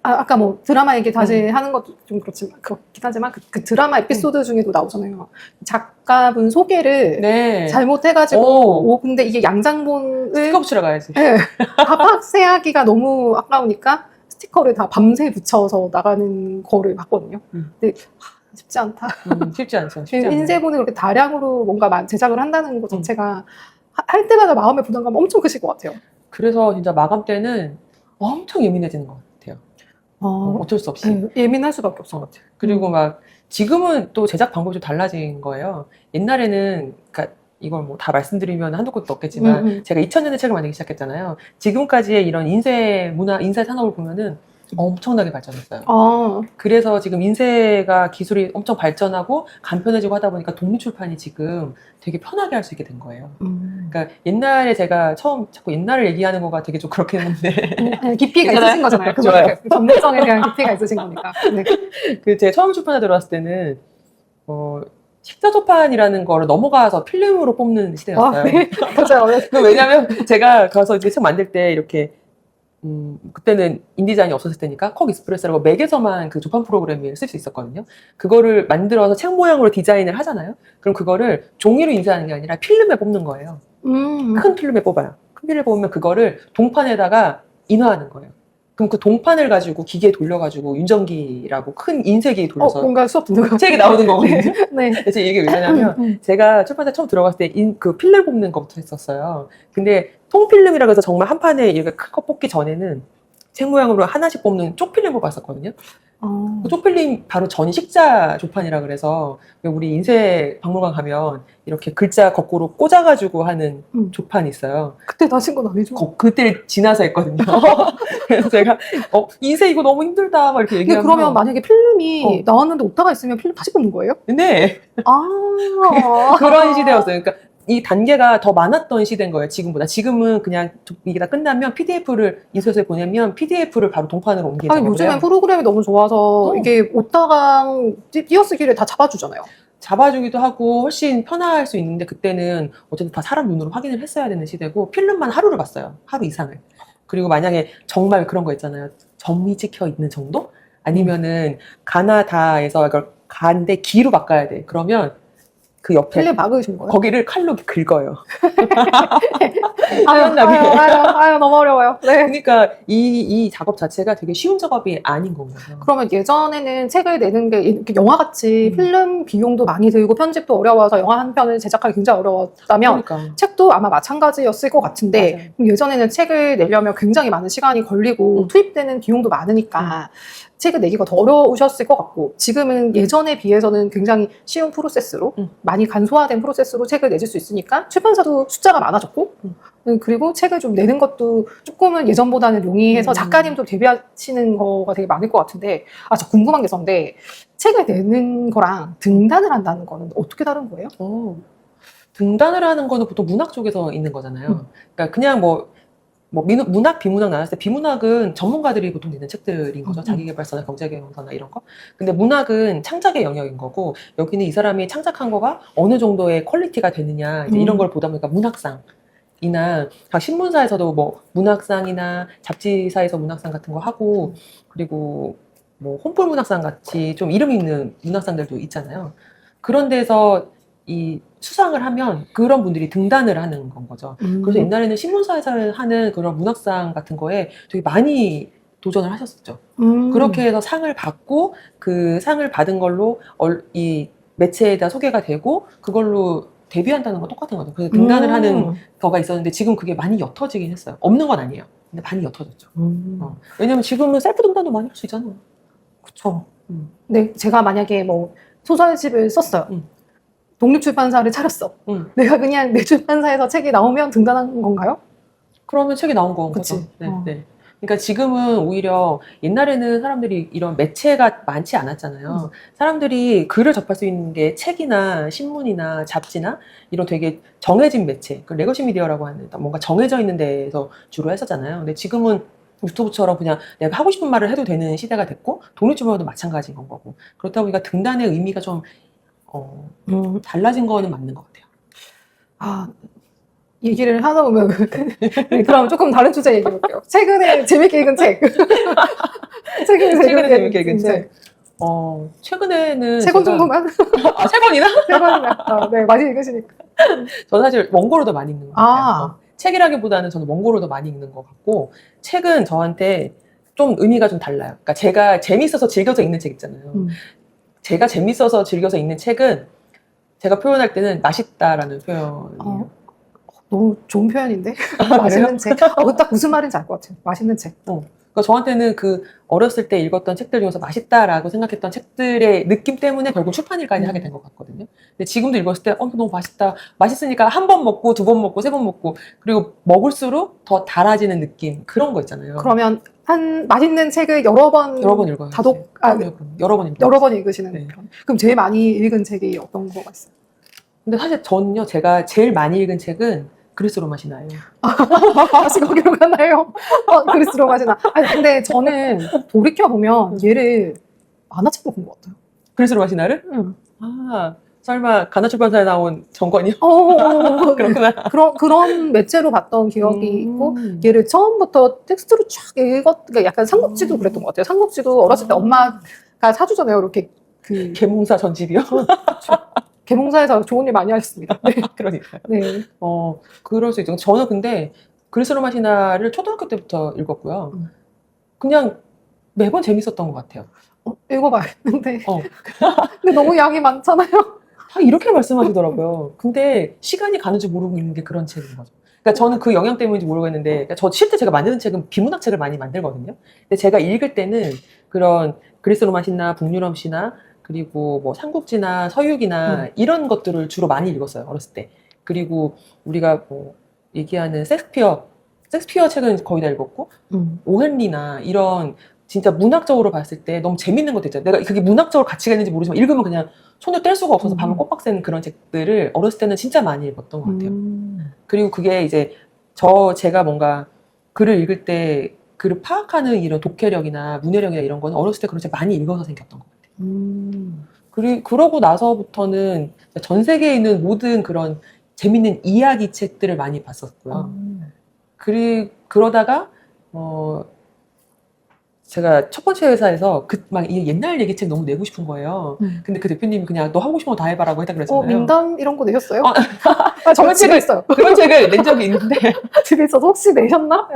[SPEAKER 2] 아까 뭐 드라마 얘기 다시 하는 것도 좀 그렇긴 하지만 그 드라마 에피소드 중에도 나오잖아요. 작가분 소개를 잘못해가지고 근데 이게 양장본을
[SPEAKER 1] 스티커 붙이러 가야지.
[SPEAKER 2] 네, 합학세하기가 너무 아까우니까 스티커를 다 밤새 붙여서 나가는 거를 봤거든요. 근데 쉽지 않다.
[SPEAKER 1] 쉽지 않죠.
[SPEAKER 2] 인쇄본을 그렇게 다량으로 뭔가 제작을 한다는 것 자체가 할 때마다 마음의 부담감 엄청 크실 것 같아요.
[SPEAKER 1] 그래서 진짜 마감 때는 엄청 예민해지는 것 같아요. 어쩔 수 없이.
[SPEAKER 2] 네, 예민할 수밖에 없을 것 같아요.
[SPEAKER 1] 그리고 막 지금은 또 제작 방법이 좀 달라진 거예요. 옛날에는 그러니까 이걸 뭐 다 말씀드리면 한두 곳도 없겠지만 제가 2000년에 책을 만들기 시작했잖아요. 지금까지의 이런 인쇄 문화, 인쇄 산업을 보면은 엄청나게 발전했어요. 그래서 지금 인쇄가 기술이 엄청 발전하고 간편해지고 하다 보니까 독립출판이 지금 되게 편하게 할 수 있게 된 거예요. 그러니까 옛날에 제가 자꾸 옛날을 얘기하는 거가 되게 좀 그렇게 했는데
[SPEAKER 2] 깊이가 있으신 거잖아요.
[SPEAKER 1] 좋아요.
[SPEAKER 2] 그 전문성에 대한 깊이가 있으신 거니까. 네.
[SPEAKER 1] 제가 처음 출판에 들어왔을 때는 식자조판이라는 거를 넘어가서 필름으로 뽑는 시대였어요.
[SPEAKER 2] 네. 맞아요.
[SPEAKER 1] 왜냐면 제가 가서 이제 책 만들 때 이렇게 그때는 인디자인이 없었을 때니까 콕 익스프레스라고 맥에서만 그 조판 프로그램을 쓸 수 있었거든요. 그거를 만들어서 책 모양으로 디자인을 하잖아요. 그럼 그거를 종이로 인쇄하는 게 아니라 필름에 뽑는 거예요. 큰 필름에 뽑아요. 큰 필름에 뽑으면 그거를 동판에다가 인화하는 거예요. 그럼 그 동판을 가지고 기계에 돌려가지고 윤전기라고 큰 인쇄기에 돌려서
[SPEAKER 2] 뭔가 수업 듣는 거
[SPEAKER 1] 책이 나오는 거거든요.
[SPEAKER 2] 네.
[SPEAKER 1] 대체 이게 왜냐면 제가 출판사 처음 들어갔을 때 그 필름 뽑는 것부터 했었어요. 근데 통필름이라고 해서 정말 한 판에 이렇게 큰 거 뽑기 전에는 책 모양으로 하나씩 뽑는 쪽필름을 봤었거든요.
[SPEAKER 2] 아,
[SPEAKER 1] 그 쪽필름 바로 전이 식자 조판이라 그래서 왜 우리 인쇄 박물관 가면 이렇게 글자 거꾸로 꽂아가지고 하는 조판이 있어요.
[SPEAKER 2] 그때 다신 건 아니죠?
[SPEAKER 1] 그때 지나서 했거든요. 그래서 제가 인쇄 이거 너무 힘들다 막 이렇게
[SPEAKER 2] 근데
[SPEAKER 1] 얘기하면
[SPEAKER 2] 그러면 만약에 필름이 나왔는데 오타가 있으면 필름 다시 뽑는 거예요?
[SPEAKER 1] 네.
[SPEAKER 2] 아,
[SPEAKER 1] 그런 시대였어요. 그러니까 이 단계가 더 많았던 시대인 거예요, 지금보다. 지금은 그냥 이게 다 끝나면 PDF를 인쇄소에 보내면 PDF를 바로 동판으로 옮기는
[SPEAKER 2] 아니, 요즘엔 프로그램이 너무 좋아서 이게 오타강 띄어쓰기를 다 잡아주잖아요.
[SPEAKER 1] 잡아주기도 하고 훨씬 편할 수 있는데 그때는 어쨌든 다 사람 눈으로 확인을 했어야 되는 시대고 필름만 하루를 봤어요. 하루 이상을. 그리고 만약에 정말 그런 거 있잖아요. 점이 찍혀 있는 정도? 아니면은 가나다에서 이걸 가는데 기로 바꿔야 돼. 그러면 그 옆에
[SPEAKER 2] 필름 막으신 거예요?
[SPEAKER 1] 거기를 칼로 긁어요.
[SPEAKER 2] 아유, 너무 어려워요. 네.
[SPEAKER 1] 그러니까 이 작업 자체가 되게 쉬운 작업이 아닌 거예요.
[SPEAKER 2] 그러면 예전에는 책을 내는 게 이렇게 영화같이 필름 비용도 많이 들고 편집도 어려워서 영화 한 편을 제작하기 굉장히 어려웠다면
[SPEAKER 1] 그러니까.
[SPEAKER 2] 책도 아마 마찬가지였을 것 같은데
[SPEAKER 1] 맞아요.
[SPEAKER 2] 그럼 예전에는 책을 내려면 굉장히 많은 시간이 걸리고 투입되는 비용도 많으니까 책을 내기가 더 어려우셨을 것 같고 지금은 예전에 비해서는 굉장히 쉬운 프로세스로 많이 간소화된 프로세스로 책을 내줄 수 있으니까 출판사도 숫자가 많아졌고 그리고 책을 좀 내는 것도 조금은 예전보다는 용이해서 작가님도 데뷔하시는 거가 되게 많을 것 같은데 저 궁금한 게 있었는데 책을 내는 거랑 등단을 한다는 거는 어떻게 다른 거예요?
[SPEAKER 1] 등단을 하는 거는 보통 문학 쪽에서 있는 거잖아요. 그러니까 그냥 문학, 비문학 나눴을 때 비문학은 전문가들이 보통 내는 책들인 거죠. 자기계발서나 경제경영서나 이런 거. 근데 문학은 창작의 영역인 거고 여기는 이 사람이 창작한 거가 어느 정도의 퀄리티가 되느냐 이제 이런 걸 보다 보니까 문학상이나 각 신문사에서도 뭐 문학상이나 잡지사에서 문학상 같은 거 하고 그리고 뭐 혼불 문학상 같이 좀 이름 있는 문학상들도 있잖아요. 그런 데서 이 수상을 하면 그런 분들이 등단을 하는 건 거죠. 그래서 옛날에는 신문사에서 하는 그런 문학상 같은 거에 되게 많이 도전을 하셨었죠. 그렇게 해서 상을 받고 그 상을 받은 걸로 이 매체에다 소개가 되고 그걸로 데뷔한다는 건 똑같은 거죠. 그래서 등단을 하는 거가 있었는데 지금 그게 많이 옅어지긴 했어요. 없는 건 아니에요. 근데 많이 옅어졌죠. 왜냐면 지금은 셀프 등단도 많이 할 수 있잖아요.
[SPEAKER 2] 그쵸. 네, 제가 만약에 뭐 소설집을 썼어요. 독립출판사를 차렸어. 내가 그냥 내 출판사에서 책이 나오면 등단한 건가요?
[SPEAKER 1] 그러면 책이 나온 건
[SPEAKER 2] 그치.
[SPEAKER 1] 거죠. 네, 네. 그러니까 지금은 오히려 옛날에는 사람들이 이런 매체가 많지 않았잖아요. 사람들이 글을 접할 수 있는 게 책이나 신문이나 잡지나 이런 되게 정해진 매체, 그 레거시 미디어라고 하는 뭔가 정해져 있는 데에서 주로 했었잖아요. 근데 지금은 유튜브처럼 그냥 내가 하고 싶은 말을 해도 되는 시대가 됐고 독립출판도 마찬가지인 건 거고 그렇다 보니까 등단의 의미가 좀 달라진 거는 맞는 것 같아요.
[SPEAKER 2] 얘기를 하다 보면 네, 그럼 조금 다른 주제 얘기해볼게요. 최근에 재밌게 읽은 책.
[SPEAKER 1] 최근에 재밌게 읽은 책. 최근에는
[SPEAKER 2] 세 권 정도만?
[SPEAKER 1] 세 권이나?
[SPEAKER 2] 세 권이나. 네, 많이 읽으시니까.
[SPEAKER 1] 저는 사실 원고로 더 많이 읽는 것 같아요. 책이라기보다는 저는 원고로 더 많이 읽는 것 같고 책은 저한테 좀 의미가 좀 달라요. 그러니까 제가 재밌어서 즐겨서 읽는 책 있잖아요. 제가 재밌어서 즐겨서 읽는 책은 제가 표현할 때는 맛있다라는 표현이에요.
[SPEAKER 2] 너무 좋은 표현인데? 맛있는 책. 딱 무슨 말인지 알 것 같아요. 맛있는 책.
[SPEAKER 1] 그러니까 저한테는 그 어렸을 때 읽었던 책들 중에서 맛있다라고 생각했던 책들의 느낌 때문에 결국 출판일까지 하게 된 것 같거든요. 근데 지금도 읽었을 때 이거 너무 맛있다. 맛있으니까 한 번 먹고 두 번 먹고 세 번 먹고 그리고 먹을수록 더 달아지는 느낌 그런 거 있잖아요.
[SPEAKER 2] 그러면 맛있는 책을 여러 번
[SPEAKER 1] 읽어요.
[SPEAKER 2] 여러 번 읽으시는 편. 그럼 제일 많이 읽은 책이 어떤 거가 있어요?
[SPEAKER 1] 근데 사실 저는요 제가 제일 많이 읽은 책은 그리스 로마 신화예요.
[SPEAKER 2] 다시 거기로 가나요? 그리스 로마 신화. 근데 저는 돌이켜보면 얘를 만화책도 본 것 같아요.
[SPEAKER 1] 그리스 로마 신화를? 설마 가나출판사에 나온 정권이요? 그렇구나.
[SPEAKER 2] 그런 매체로 봤던 기억이 있고 얘를 처음부터 텍스트로 쫙 그러니까 약간 삼국지도 그랬던 것 같아요. 삼국지도 어렸을 때 엄마가 사주잖아요. 이렇게
[SPEAKER 1] 계몽사 전집이요?
[SPEAKER 2] 계몽사에서 좋은 일 많이 하셨습니다. 네.
[SPEAKER 1] 그러니까요.
[SPEAKER 2] 네.
[SPEAKER 1] 그럴 수 있죠. 저는 근데 그리스 로마 신화를 초등학교 때부터 읽었고요. 그냥 매번 재밌었던 것 같아요.
[SPEAKER 2] 읽어봐야겠는데. 근데 너무 양이 많잖아요.
[SPEAKER 1] 이렇게 말씀하시더라고요. 근데 시간이 가는 줄 모르고 읽는 게 그런 책인 거죠. 그러니까 그러니까 저는 그 영향 때문인지 모르겠는데, 그러니까 저 실제 제가 만드는 책은 비문학 책을 많이 만들거든요. 근데 제가 읽을 때는 그런 그리스 로마 신화, 북유럽 신화, 그리고 뭐 삼국지나 서유기나 이런 것들을 주로 많이 읽었어요, 어렸을 때. 그리고 우리가 뭐 얘기하는 섹스피어 책은 거의 다 읽었고, 오헨리나 이런 진짜 문학적으로 봤을 때 너무 재밌는 것도 있잖아요. 내가 그게 문학적으로 가치가 있는지 모르지만 읽으면 그냥 손을 뗄 수가 없어서 밤을 꼬박 새는 그런 책들을 어렸을 때는 진짜 많이 읽었던 것 같아요. 그리고 그게 이제 제가 뭔가 글을 읽을 때 글을 파악하는 이런 독해력이나 문해력이나 이런 거는 어렸을 때 그런 책 많이 읽어서 생겼던 것 같아요. 그러고 나서부터는 전 세계에 있는 모든 그런 재밌는 이야기 책들을 많이 봤었고요. 그러다가 제가 첫 번째 회사에서 막 옛날 얘기책 너무 내고 싶은 거예요. 근데 그 대표님이 그냥 너 하고 싶은 거 다 해봐라고 했다 그랬잖아요.
[SPEAKER 2] 민담 이런 거 내셨어요? 저 집에 있어요.
[SPEAKER 1] 그런 책을 낸 적이 있는데
[SPEAKER 2] 집에 있어서 혹시 내셨나?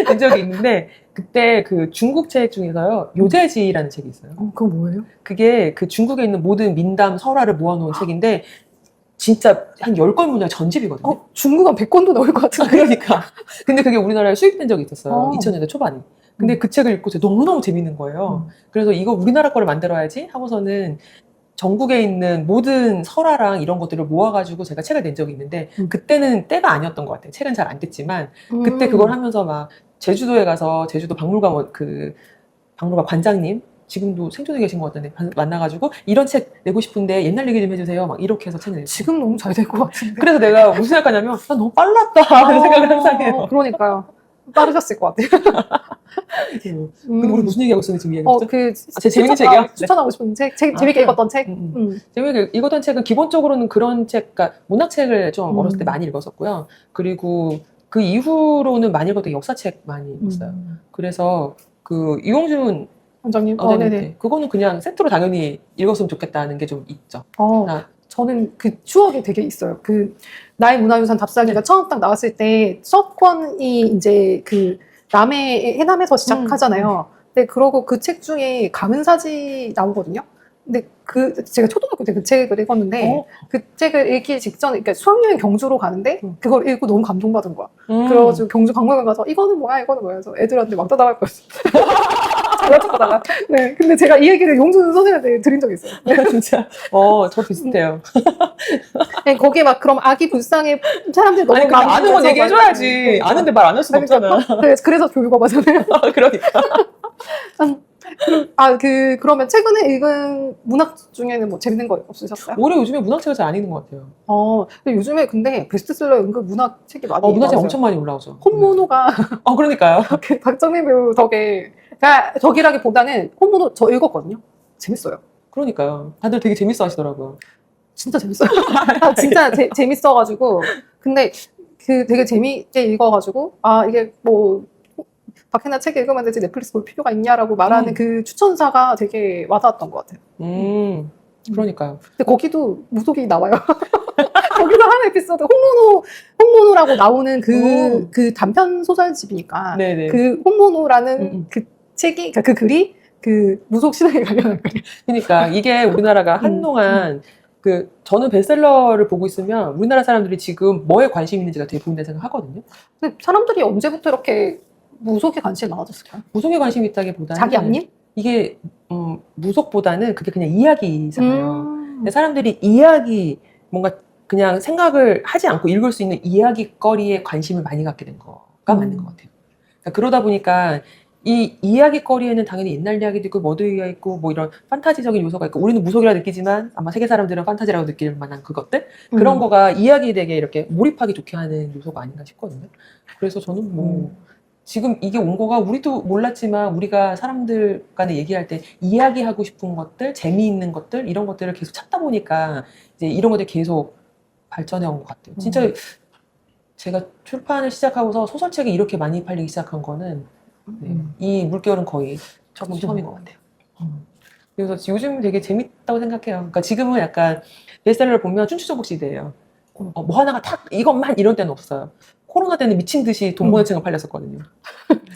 [SPEAKER 1] 낸 적이 있는데 그때 그 중국 책 중에서요 요제지라는 책이 있어요.
[SPEAKER 2] 그거 뭐예요?
[SPEAKER 1] 그게 그 중국에 있는 모든 민담 설화를 모아놓은 책인데 진짜 한 10권 문장이 전집이거든요.
[SPEAKER 2] 중국 한 100권도 나올 것 같은데.
[SPEAKER 1] 그러니까. 근데 그게 우리나라에 수입된 적이 있었어요. 2000년대 초반에. 근데 그 책을 읽고 너무너무 재밌는 거예요. 그래서 이거 우리나라 거를 만들어야지 하고서는 전국에 있는 모든 설화랑 이런 것들을 모아가지고 제가 책을 낸 적이 있는데 그때는 때가 아니었던 것 같아요. 책은 잘 안 됐지만 그때 그걸 하면서 막 제주도에 가서 제주도 박물관 박물관 관장님 지금도 생존해 계신 것 같은데 만나가지고 이런 책 내고 싶은데 옛날 얘기 좀 해주세요. 막 이렇게 해서 책을 냈어요.
[SPEAKER 2] 지금 너무 잘 될 것 같은데.
[SPEAKER 1] 그래서 내가 무슨 생각하냐면 난 너무 빨랐다 하는 생각을 항상 해요.
[SPEAKER 2] 그러니까요. 빠르셨을 것 같아요.
[SPEAKER 1] 근데 우리 무슨 얘기하고 있었는지 지금 얘기했죠? 제 재밌는 책이요?
[SPEAKER 2] 추천하고 싶은 책, 재밌게 읽었던 책.
[SPEAKER 1] 재밌게 읽었던 책은 기본적으로는 그런 책, 그러니까 문학책을 좀 어렸을 때 많이 읽었었고요. 그리고 그 이후로는 많이 읽었던 역사책 많이 읽었어요. 그래서 그 이용준
[SPEAKER 2] 원장님,
[SPEAKER 1] 네네. 그거는 그냥 세트로 당연히 읽었으면 좋겠다는 게 좀 있죠.
[SPEAKER 2] 저는 그 추억이 되게 있어요. 그 나의 문화유산 답사기가 처음 딱 나왔을 때 수업권이 이제 그 해남에서 시작하잖아요. 근데 그러고 그 책 중에 가문사지 나오거든요. 근데 제가 초등학교 때 그 책을 읽었는데 그 책을 읽기 직전에 그러니까 수학여행 경주로 가는데 그걸 읽고 너무 감동받은 거야. 그래가지고 경주 박물관 가서 이거는 뭐야 해서 애들한테 막 따라갈 거였어. 잘라쳤다가. 네, 근데 제가 이 얘기를 용준 선생님한테 드린 적이 있어요.
[SPEAKER 1] 진짜. 저 비슷해요.
[SPEAKER 2] 네, 거기에 막 그럼 아기 불쌍해 사람들이 너무
[SPEAKER 1] 많이 아는 건 얘기해줘야지. 아는데 말 안 할 수는 없잖아.
[SPEAKER 2] 그래서 교육과잖아요.
[SPEAKER 1] 그러니까.
[SPEAKER 2] 그러면 최근에 읽은 문학 중에는 뭐 재밌는 거 없으셨어요?
[SPEAKER 1] 오히려 요즘에 문학책을 잘 안 읽는 것 같아요.
[SPEAKER 2] 근데 요즘에 근데 베스트셀러 은근 문학책이 많이
[SPEAKER 1] 문학책 엄청 많이 올라오죠.
[SPEAKER 2] 혼모노가
[SPEAKER 1] 그러니까요.
[SPEAKER 2] 박정민 배우 덕이라기보다는 혼모노 저 읽었거든요. 재밌어요.
[SPEAKER 1] 그러니까요. 다들 되게 재밌어 하시더라고요.
[SPEAKER 2] 진짜 재밌어요. 진짜 재밌어가지고 근데 되게 재밌게 읽어가지고 이게 뭐 박해나 책 읽으면 되지 넷플릭스 볼 필요가 있냐라고 말하는 그 추천사가 되게 와닿았던 것 같아요.
[SPEAKER 1] 그러니까요.
[SPEAKER 2] 근데 거기도 무속이 나와요. 거기서 한 에피소드 홍모노라고 나오는 그 단편 소설집이니까
[SPEAKER 1] 네네.
[SPEAKER 2] 그 홍모노라는 그 책이 그 글이 그 무속 신앙에 관련한 거예요.
[SPEAKER 1] 그러니까 이게 우리나라가 한동안 저는 베스트셀러를 보고 있으면 우리나라 사람들이 지금 뭐에 관심 있는지가 되게 보인다는 생각하거든요.
[SPEAKER 2] 근데 사람들이 언제부터 이렇게 무속에 관심이 많아졌을까요?
[SPEAKER 1] 무속에 관심이 있다기보다는
[SPEAKER 2] 자기 앞일?
[SPEAKER 1] 이게 무속보다는 그게 그냥 이야기잖아요. 근데 사람들이 뭔가 그냥 생각을 하지 않고 읽을 수 있는 이야기거리에 관심을 많이 갖게 된 거가 맞는 것 같아요. 그러니까 그러다 보니까 이 이야기거리에는 당연히 옛날 이야기도 있고 머드이가 있고 뭐 이런 판타지적인 요소가 있고 우리는 무속이라 느끼지만 아마 세계 사람들은 판타지라고 느낄 만한 그것들 그런 거가 이야기 되게 이렇게 몰입하기 좋게 하는 요소가 아닌가 싶거든요. 그래서 저는 지금 이게 온 거가 우리도 몰랐지만 우리가 사람들 간에 얘기할 때 이야기하고 싶은 것들, 재미있는 것들 이런 것들을 계속 찾다 보니까 이제 이런 것들이 계속 발전해 온 것 같아요. 진짜 제가 출판을 시작하고서 소설책이 이렇게 많이 팔리기 시작한 거는 이 물결은 거의 처음인 것 같아요. 그래서 요즘 되게 재밌다고 생각해요. 그러니까 지금은 약간 베스트셀러를 보면 춘추전국 시대예요. 뭐 하나가 탁 이것만 이런 때는 없어요. 코로나 때는 미친 듯이 돈 버는 책은 팔렸었거든요.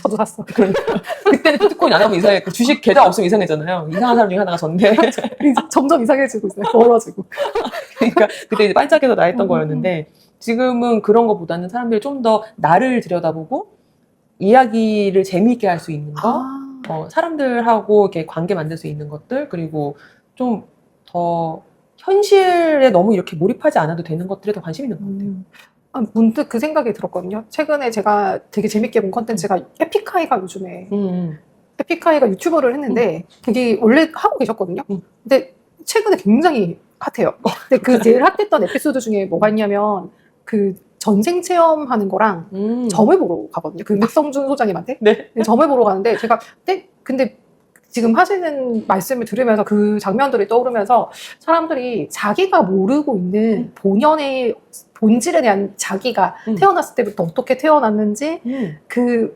[SPEAKER 2] 저도 샀어.
[SPEAKER 1] 그러니까 그때는 비트코인 안 하면 이상했고 주식 계좌 없으면 이상했잖아요. 이상한 사람 중에 하나가 전데
[SPEAKER 2] 점점 이상해지고 있어요. 멀어지고.
[SPEAKER 1] 그러니까 그때 이제 반짝해서 나 했던 거였는데 지금은 그런 것보다는 사람들이 좀 더 나를 들여다보고 이야기를 재미있게 할 수 있는 거, 사람들하고 이렇게 관계 만들 수 있는 것들, 그리고 좀 더 현실에 너무 이렇게 몰입하지 않아도 되는 것들에 더 관심 있는 것 같아요.
[SPEAKER 2] 문득 그 생각이 들었거든요. 최근에 제가 되게 재밌게 본 컨텐츠가 에픽하이가 요즘에 에픽하이가 유튜버를 했는데 그게 원래 하고 계셨거든요. 근데 최근에 굉장히 핫해요. 근데 그 제일 핫했던 에피소드 중에 뭐가 있냐면 그 전생 체험하는 거랑 점을 보러 가거든요. 그 박성준 소장님한테
[SPEAKER 1] 네.
[SPEAKER 2] 점을 보러 가는데 제가 근데 지금 하시는 말씀을 들으면서 그 장면들이 떠오르면서 사람들이 자기가 모르고 있는 본연의 본질에 대한 자기가 태어났을 때부터 어떻게 태어났는지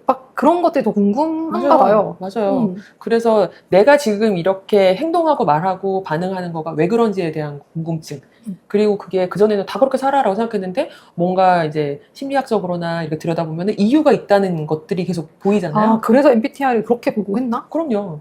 [SPEAKER 2] 막 그런 것들이 더 궁금한가 봐요.
[SPEAKER 1] 맞아요. 그래서 내가 지금 이렇게 행동하고 말하고 반응하는 거가 왜 그런지에 대한 궁금증. 그리고 그게 그전에는 다 그렇게 살아라고 생각했는데 뭔가 이제 심리학적으로나 이렇게 들여다보면 이유가 있다는 것들이 계속 보이잖아요.
[SPEAKER 2] 아, 그래서 MBTI를 그렇게 보고 했나?
[SPEAKER 1] 그럼요.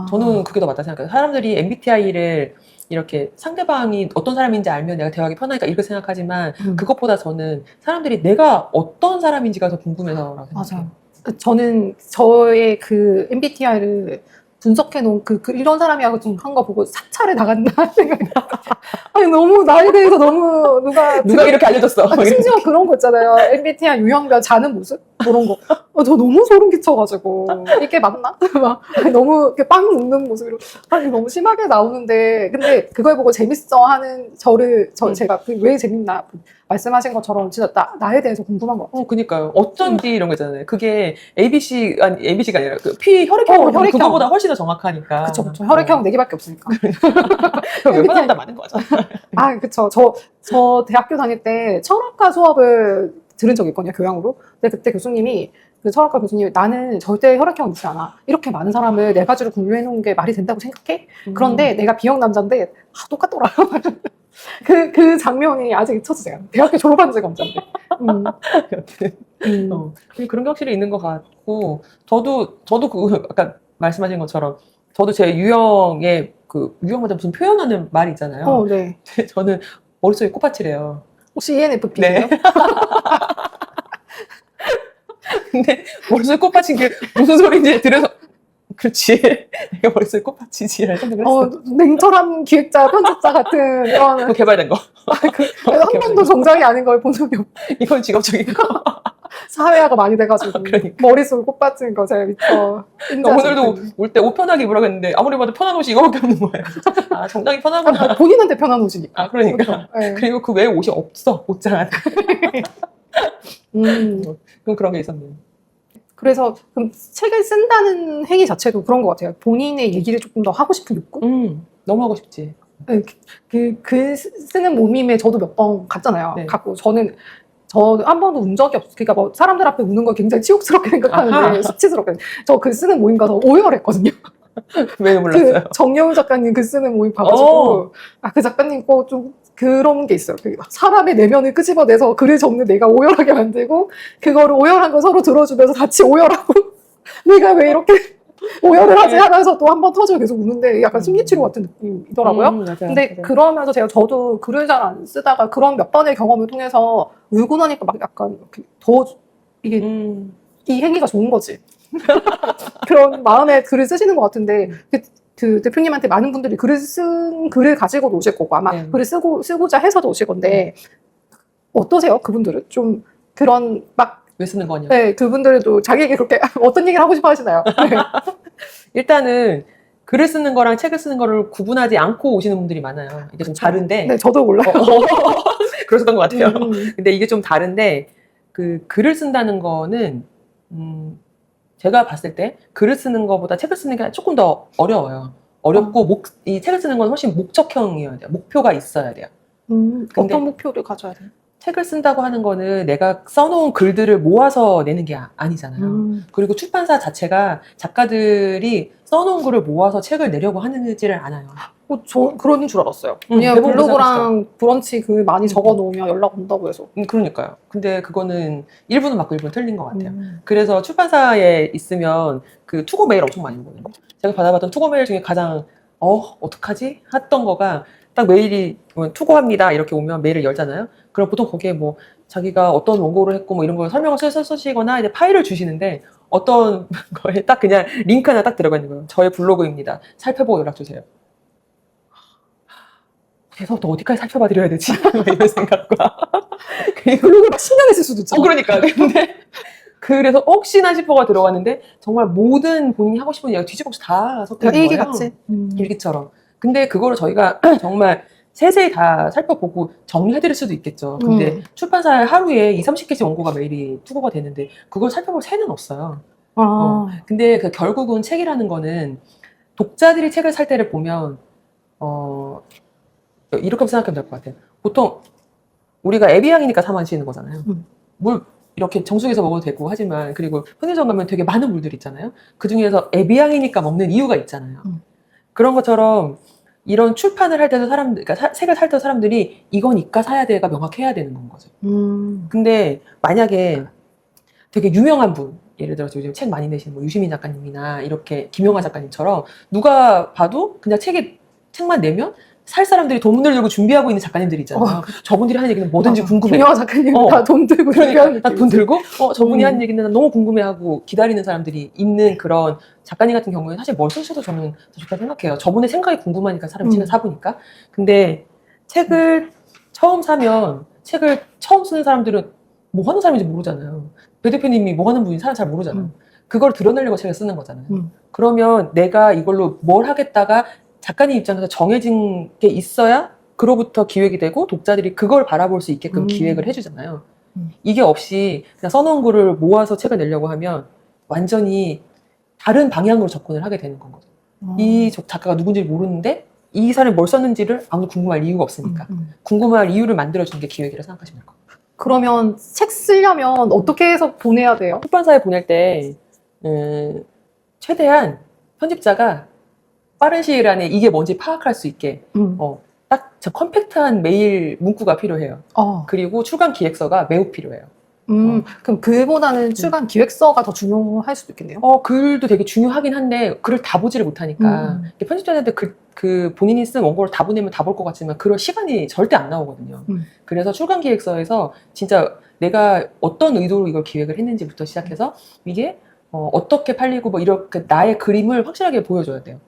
[SPEAKER 1] 저는 그게 더 맞다 생각해요. 사람들이 MBTI를 이렇게 상대방이 어떤 사람인지 알면 내가 대화하기 편하니까 이렇게 생각하지만 그것보다 저는 사람들이 내가 어떤 사람인지가 더 궁금해서라고 생각해요.
[SPEAKER 2] 맞아요. 저는 저의 그 MBTI를 분석해 놓은 이런 사람이라고 좀 한 거 보고 사찰에 나간다 생각이 아니 너무 나에 대해서 너무 누가
[SPEAKER 1] 이렇게 알려줬어.
[SPEAKER 2] 심지어 그런 거 있잖아요. MBTI 유형별 자는 모습 그런 거. 저 너무 소름 끼쳐가지고 이게 맞나? 막 너무 이렇게 빵 웃는 모습으로 아니 너무 심하게 나오는데 근데 그걸 보고 재밌어 하는 제가 왜 재밌나 말씀하신 것처럼 진짜 나에 대해서 궁금한 것 같아요.
[SPEAKER 1] 그니까요. 어쩐지 이런 거 있잖아요. 그게 ABC가 아니라 그 피 혈액형 그거보다 훨씬 더 정확하니까.
[SPEAKER 2] 그쵸. 혈액형 4개밖에 없으니까.
[SPEAKER 1] 웬만하면 다 맞는 거죠.
[SPEAKER 2] 아, 그쵸. 저 대학교 다닐 때 철학과 수업을 들은 적이 있거든요, 교양으로. 근데 그때 교수님이, 그 철학과 교수님이 나는 절대 혈액형 있지 않아. 이렇게 많은 사람을 네 가지로 분류해 놓은 게 말이 된다고 생각해? 그런데 내가 B형 남자인데, 똑같더라. 그 장면이 아직 잊혀지세요. 대학교 졸업한 지가 언젠데.
[SPEAKER 1] 그런 게 확실히 있는 것 같고, 저도 아까 말씀하신 것처럼, 저도 제 유형에 유형마다 무슨 표현하는 말이 있잖아요.
[SPEAKER 2] 네.
[SPEAKER 1] 저는 머릿속에 꽃밭이래요.
[SPEAKER 2] 혹시 ENFP예요?
[SPEAKER 1] 네. 근데 머릿속에 꽃밭인 게 무슨 소리인지 들어서 그렇지. 내가 머릿속에 꽃밭이지 라는 생각을 했어.
[SPEAKER 2] 냉철한 기획자, 편집자 같은 그런
[SPEAKER 1] 그거 개발된 거.
[SPEAKER 2] 한 번도 정작이 아닌 걸 본 적이 없고
[SPEAKER 1] 이건 직업적인 거.
[SPEAKER 2] 사회화가 많이 돼가지고
[SPEAKER 1] 그러니까.
[SPEAKER 2] 머릿속에 꽃받친 거 제가 미쳐.
[SPEAKER 1] 오늘도 올 때 옷 편하게 입으라고 했는데 아무리 봐도 편한 옷이 이거밖에 없는 거예요. 아 정당히 편하구나.
[SPEAKER 2] 본인한테 편한 옷이니까.
[SPEAKER 1] 그러니까.
[SPEAKER 2] 그렇죠? 네.
[SPEAKER 1] 그리고 그 외에 옷이 없어. 옷장 안에. 그럼 그런 게 있었네요.
[SPEAKER 2] 그래서 그럼 책을 쓴다는 행위 자체도 그런 것 같아요. 본인의 얘기를 조금 더 하고 싶은 욕구?
[SPEAKER 1] 너무 하고 싶지.
[SPEAKER 2] 글 쓰는 모임에 저도 몇 번 갔잖아요.
[SPEAKER 1] 네.
[SPEAKER 2] 갔고 저 한 번도 운 적이 없어요. 그러니까 뭐 사람들 앞에 우는 걸 굉장히 치욕스럽게 생각하는데 수치스럽게 저 글 쓰는 모임 가서 오열했거든요.
[SPEAKER 1] 왜 몰랐어요?
[SPEAKER 2] 정여운 작가님 글 쓰는 모임 가가지고 그 작가님 거 좀 그런 게 있어요. 사람의 내면을 끄집어내서 글을 적는 내가 오열하게 만들고 그거를 오열한 거 서로 들어주면서 같이 오열하고 내가 왜 이렇게 오열을 하지 하면서 또 한 번 터지고 계속 우는데 약간 심리치료 같은 느낌이더라고요.
[SPEAKER 1] 맞아요.
[SPEAKER 2] 근데 그러면서 저도 글을 잘 안 쓰다가 그런 몇 번의 경험을 통해서 울고 나니까 막 약간 더 이게 이 행위가 좋은 거지. 그런 마음에 글을 쓰시는 것 같은데 그 대표님한테 많은 분들이 글을 가지고도 오실 거고 아마 글을 쓰고자 해서도 오실 건데 어떠세요? 그분들은 좀 그런 막
[SPEAKER 1] 왜 쓰는 거냐?
[SPEAKER 2] 네, 그분들도 자기에게 그렇게 어떤 얘기를 하고 싶어 하시나요? 네.
[SPEAKER 1] 일단은 글을 쓰는 거랑 책을 쓰는 거를 구분하지 않고 오시는 분들이 많아요. 이게 좀 다른데.
[SPEAKER 2] 네, 저도 몰라요.
[SPEAKER 1] 그러셨던 것 같아요. 근데 이게 좀 다른데 글을 쓴다는 거는 제가 봤을 때 글을 쓰는 것보다 책을 쓰는 게 조금 더 어려워요. 어렵고 이 책을 쓰는 건 훨씬 목적형이어야 돼요. 목표가 있어야 돼요.
[SPEAKER 2] 어떤 목표를 가져야 돼요?
[SPEAKER 1] 책을 쓴다고 하는 거는 내가 써놓은 글들을 모아서 내는 게 아니잖아요. 그리고 출판사 자체가 작가들이 써놓은 글을 모아서 책을 내려고 하지를 않아요.
[SPEAKER 2] 저 그런 줄 알았어요. 왜냐면 블로그랑 브런치 글 많이 적어 놓으면 연락 온다고 해서.
[SPEAKER 1] 그러니까요. 근데 그거는 일부는 맞고 일부는 틀린 것 같아요. 그래서 출판사에 있으면 그 투고 메일 엄청 많이 오거든요. 제가 받아봤던 투고 메일 중에 가장 어떡하지? 했던 거가 딱 메일이 투고합니다 이렇게 오면 메일을 열잖아요. 그럼 보통 거기에 뭐 자기가 어떤 원고를 했고 뭐 이런 걸 설명을 쓰시거나 이제 파일을 주시는데 어떤 거에 딱 그냥 링크 하나 딱 들어가 있는 거예요. 저의 블로그입니다. 살펴보고 연락 주세요. 그래서부터 어디까지 살펴봐 드려야 되지? 이런 생각과 그리고
[SPEAKER 2] 블로그를 막 신경을 쓸 수도 있잖아.
[SPEAKER 1] 그러니까 근데 그래서 혹시나 싶어가 들어갔는데 정말 모든 본인이 하고 싶은 이야기 뒤집어서 다 섞여 있는 거예요.
[SPEAKER 2] 일기같이.
[SPEAKER 1] 일기처럼. 근데 그거를 저희가 정말 세세히 다 살펴보고 정리해드릴 수도 있겠죠. 근데 출판사에 하루에 20, 30개씩 원고가 메일이 투고가 되는데 그걸 살펴볼 새는 없어요. 근데 그 결국은 책이라는 거는 독자들이 책을 살 때를 보면 이렇게 생각하면 될 것 같아요. 보통 우리가 에비앙이니까 사 마시는 거잖아요. 물 이렇게 정수기에서 먹어도 되고 하지만 그리고 편의점 가면 되게 많은 물들이 있잖아요. 그 중에서 에비앙이니까 먹는 이유가 있잖아요. 그런 것처럼 이런 출판을 할 때도 그러니까 책을 살 때 사람들이 이거니까 사야 돼가 명확해야 되는 건 거죠. 근데 만약에 되게 유명한 분, 예를 들어서 요즘 책 많이 내시는 뭐 유시민 작가님이나 이렇게 김용하 작가님처럼 누가 봐도 그냥 책만 내면 살 사람들이 돈을 들고 준비하고 있는 작가님들이 있잖아요. 저분들이 하는 얘기는 뭐든지 궁금해.
[SPEAKER 2] 김영하 작가님 다 돈 들고
[SPEAKER 1] 그러니까 돈 들고 저분이 하는 얘기는 너무 궁금해하고 기다리는 사람들이 있는 그런 작가님 같은 경우에는 사실 뭘 쓰셔도 저는 더 좋다고 생각해요. 저분의 생각이 궁금하니까 사람이 책을 사보니까. 근데 책을 처음 사면 책을 처음 쓰는 사람들은 뭐 하는 사람인지 모르잖아요. 배 대표님이 뭐 하는 분인지 사람 잘 모르잖아요. 그걸 드러내려고 책을 쓰는 거잖아요. 그러면 내가 이걸로 뭘 하겠다가 작가님 입장에서 정해진 게 있어야 그로부터 기획이 되고 독자들이 그걸 바라볼 수 있게끔 기획을 해주잖아요. 이게 없이 그냥 써놓은 거를 모아서 책을 내려고 하면 완전히 다른 방향으로 접근을 하게 되는 건 거죠. 이 작가가 누군지 모르는데 이 사람이 뭘 썼는지를 아무도 궁금할 이유가 없으니까. 궁금할 이유를 만들어주는 게 기획이라 생각하시면 될 것 같아요.
[SPEAKER 2] 그러면 책 쓰려면 어떻게 해서 보내야 돼요?
[SPEAKER 1] 출판사에 보낼 때 최대한 편집자가 빠른 시일 안에 이게 뭔지 파악할 수 있게 딱 컴팩트한 메일 문구가 필요해요. 그리고 출간 기획서가 매우 필요해요.
[SPEAKER 2] 그럼 글보다는 출간 기획서가 더 중요할 수도 있겠네요.
[SPEAKER 1] 글도 되게 중요하긴 한데 글을 다 보지를 못하니까 편집자한테 그 본인이 쓴 원고를 다 보내면 다 볼 것 같지만 그럴 시간이 절대 안 나오거든요. 그래서 출간 기획서에서 진짜 내가 어떤 의도로 이걸 기획을 했는지부터 시작해서 이게 어떻게 팔리고 뭐 이렇게 나의 그림을 확실하게 보여줘야 돼요.